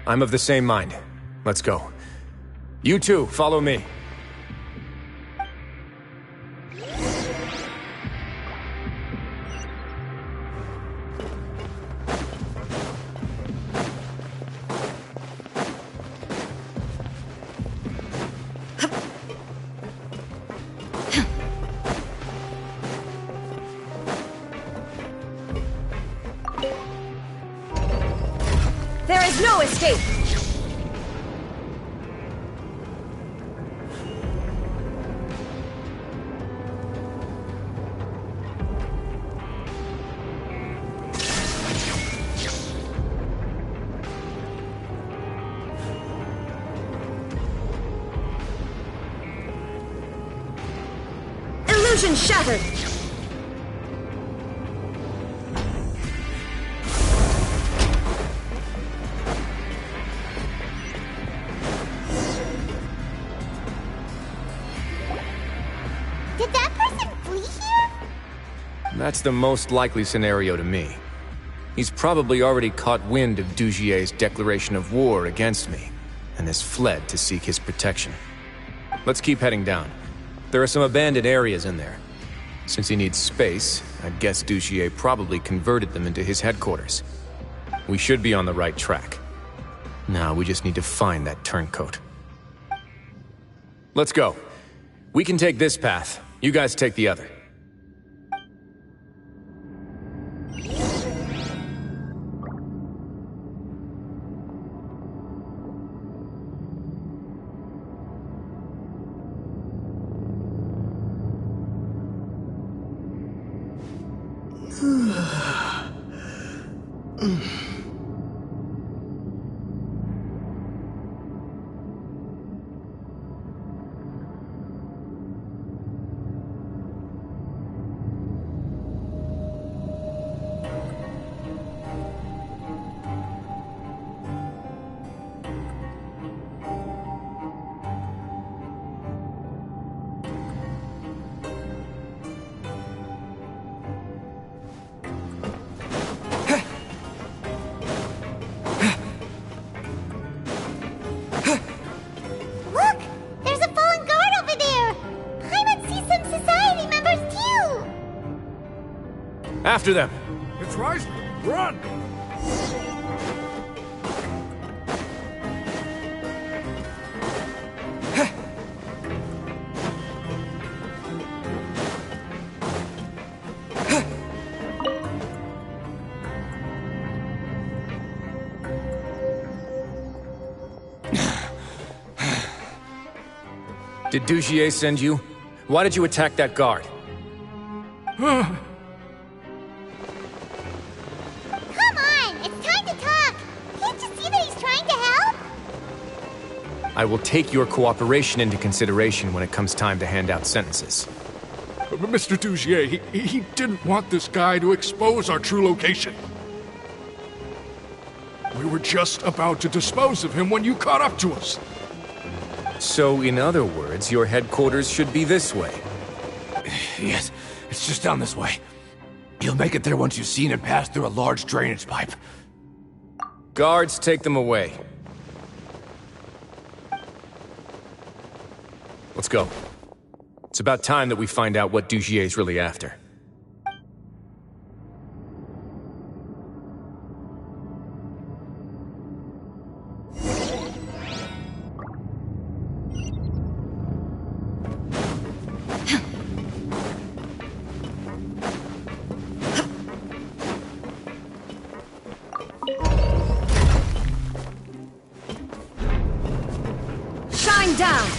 I'm of the same mind. Let's go. You two, follow me. There is no escape! Illusion shattered! That's the most likely scenario to me. He's probably already caught wind of Dugier's declaration of war against me, and has fled to seek his protection. Let's keep heading down. There are some abandoned areas in there. Since he needs space, I'd guess Dugier probably converted them into his headquarters. We should be on the right track. Now we just need to find that turncoat. Let's go. We can take this path. You guys take the other. After them! It's rising! Run! Did Dugier send you? Why did you attack that guard? Come on, it's time to talk. Can't you see that he's trying to help? I will take your cooperation into consideration when it comes time to hand out sentences. Mr. Dugier, he didn't want this guy to expose our true location. We were just about to dispose of him when you caught up to us. So, in other words, your headquarters should be this way. Yes, it's just down this way. You'll make it there once you've seen it pass through a large drainage pipe. Guards, take them away. Let's go. It's about time that we find out what Dugier's really after. Shine down!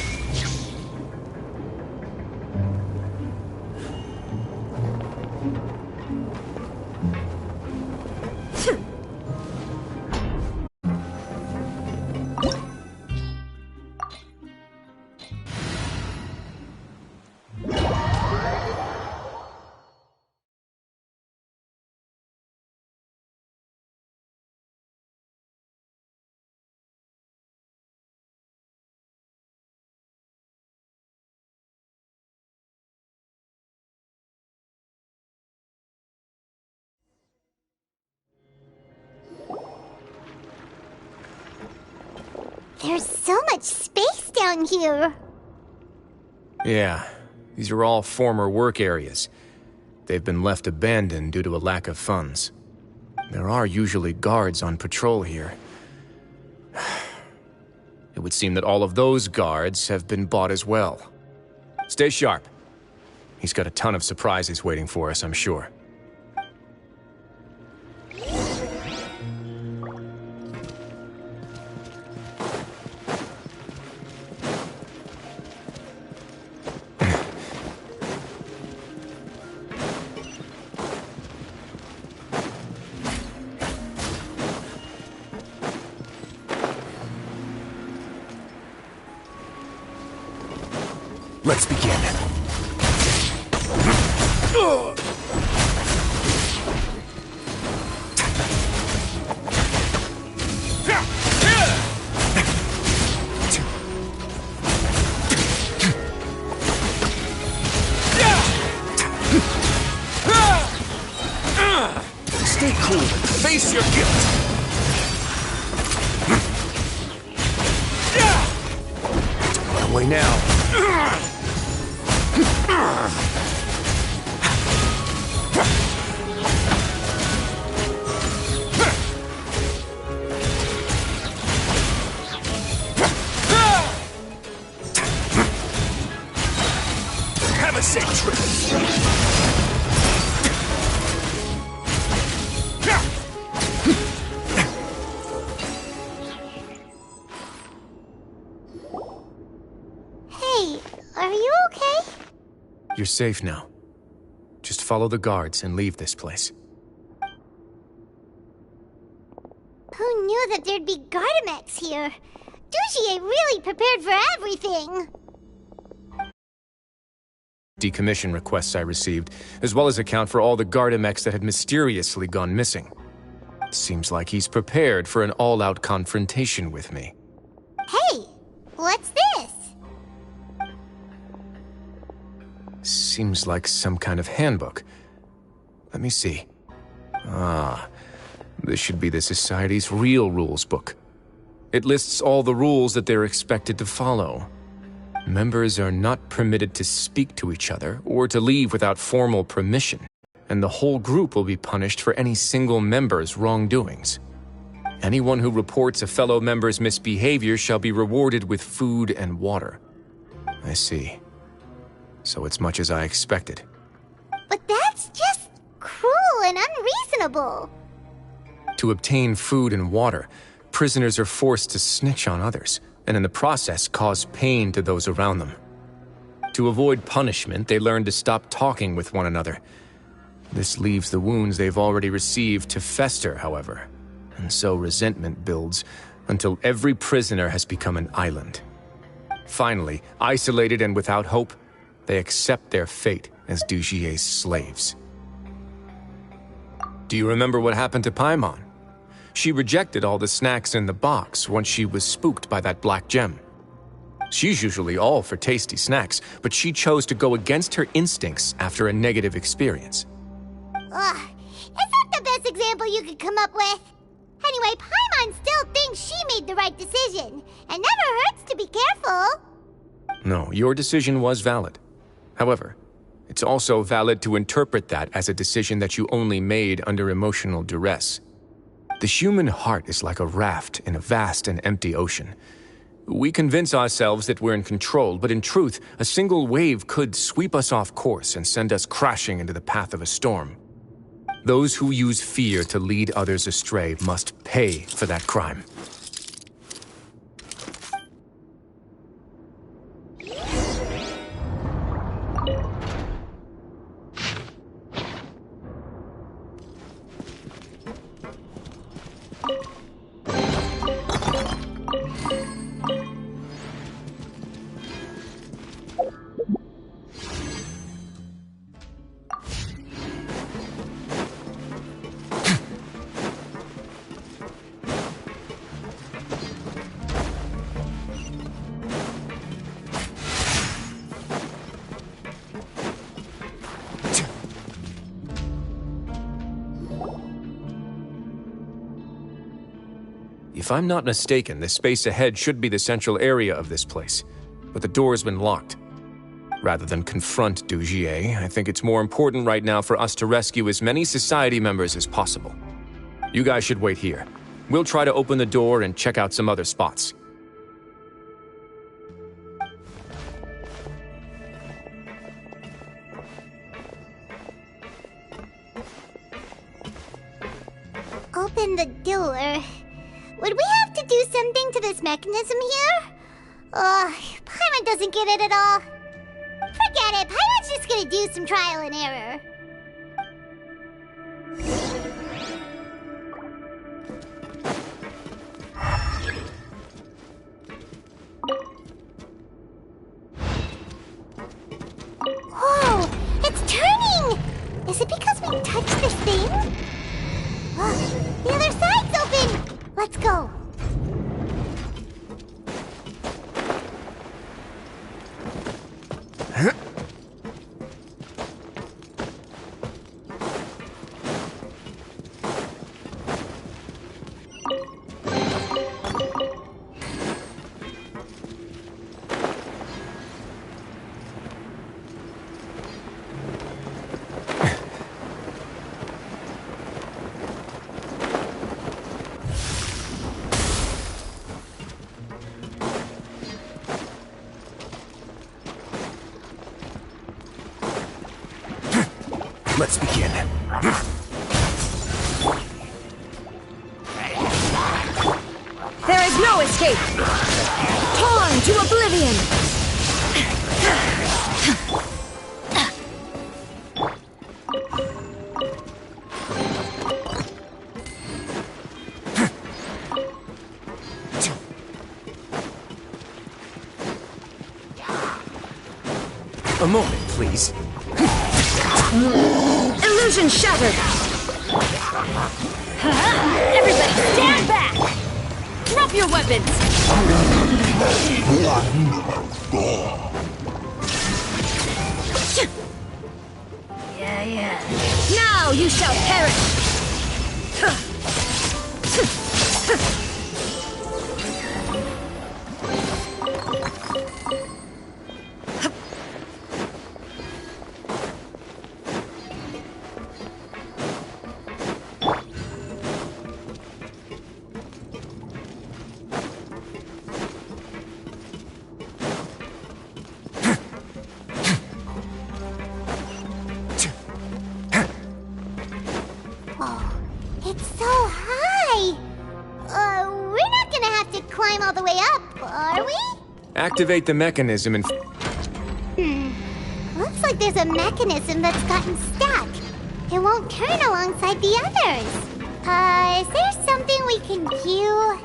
There's so much space down here. Yeah, these are all former work areas. They've been left abandoned due to a lack of funds. There are usually guards on patrol here. It would seem that all of those guards have been bought as well. Stay sharp. He's got a ton of surprises waiting for us, I'm sure. Let's begin. Stay cool and face your guilt! Run away now. Have a safe trip. Hey, are you okay? You're safe now. Just follow the guards and leave this place. Who knew that there'd be Gardamex here? Dugier really prepared for everything. Decommission requests I received, as well as account for all the Gardamex that had mysteriously gone missing. Seems like he's prepared for an all-out confrontation with me. Hey, what's this? Seems like some kind of handbook. Let me see. Ah, this should be the Society's real rules book. It lists all the rules that they're expected to follow. Members are not permitted to speak to each other or to leave without formal permission. and the whole group will be punished for any single member's wrongdoings. Anyone who reports a fellow member's misbehavior shall be rewarded with food and water. I see. So it's much as I expected. But that's just cruel and unreasonable. To obtain food and water, prisoners are forced to snitch on others, and in the process cause pain to those around them. To avoid punishment, they learn to stop talking with one another. This leaves the wounds they've already received to fester, however, and so resentment builds until every prisoner has become an island. Finally, isolated and without hope, they accept their fate as Dujie's slaves. Do you remember what happened to Paimon? She rejected all the snacks in the box once she was spooked by that black gem. She's usually all for tasty snacks, but she chose to go against her instincts after a negative experience. Ugh, is that the best example you could come up with? Anyway, Paimon still thinks she made the right decision. It never hurts to be careful. No, your decision was valid. However, it's also valid to interpret that as a decision that you only made under emotional duress. The human heart is like a raft in a vast and empty ocean. We convince ourselves that we're in control, but in truth, a single wave could sweep us off course and send us crashing into the path of a storm. Those who use fear to lead others astray must pay for that crime. If I'm not mistaken, the space ahead should be the central area of this place, but the door's been locked. Rather than confront Dujie, I think it's more important right now for us to rescue as many society members as possible. You guys should wait here. We'll try to open the door and check out some other spots. Open the door. Would we have to do something to this mechanism here? Paimon doesn't get it at all. Forget it, Paimon's just gonna do some trial and error. Whoa, it's turning! Is it because we touched this thing? The other side's open! Let's go. Let's begin. There is no escape! Torn to oblivion! A moment, please. Illusion shattered! Everybody stand back! Drop your weapons! Yeah. Now you shall perish! It's so high! We're not gonna have to climb all the way up, are we? Activate the mechanism and... Looks like there's a mechanism that's gotten stuck. It won't turn alongside the others. Is there something we can do?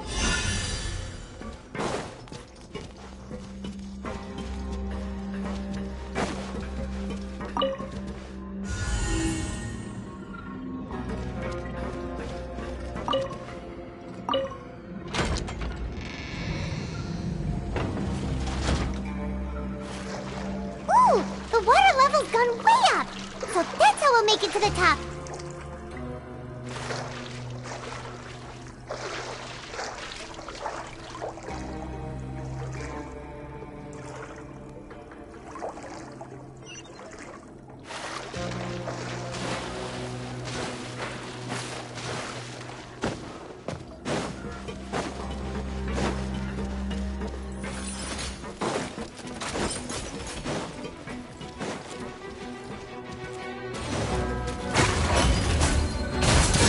Ooh, the water level's gone way up. So that's how we'll make it to the top.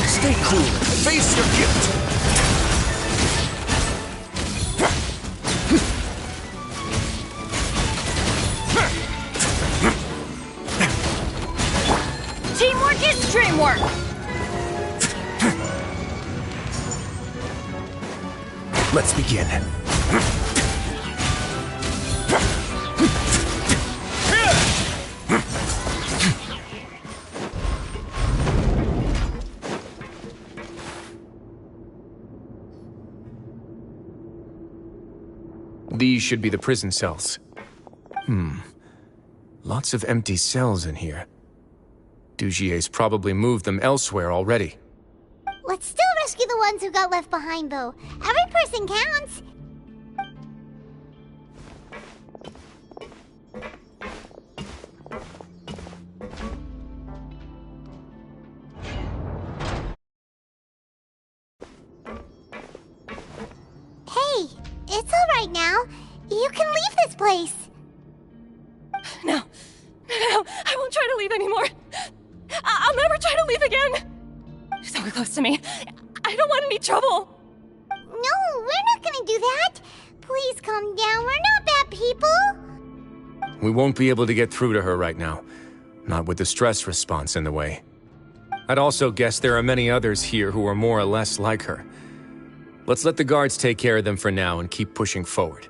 Stay cool and face your guilt. Teamwork is dreamwork! Let's begin. These should be the prison cells. Lots of empty cells in here. Dugier's probably moved them elsewhere already. Let's still rescue the ones who got left behind, though. Every person counts. Hey, it's all right now. You can leave this place. No, I won't try to leave anymore. I'll never try to leave again. So close to me. I don't want any trouble. No, we're not gonna do that. Please calm down. We're not bad people. We won't be able to get through to her right now. Not with the stress response in the way. I'd also guess there are many others here who are more or less like her. Let's let the guards take care of them for now and keep pushing forward.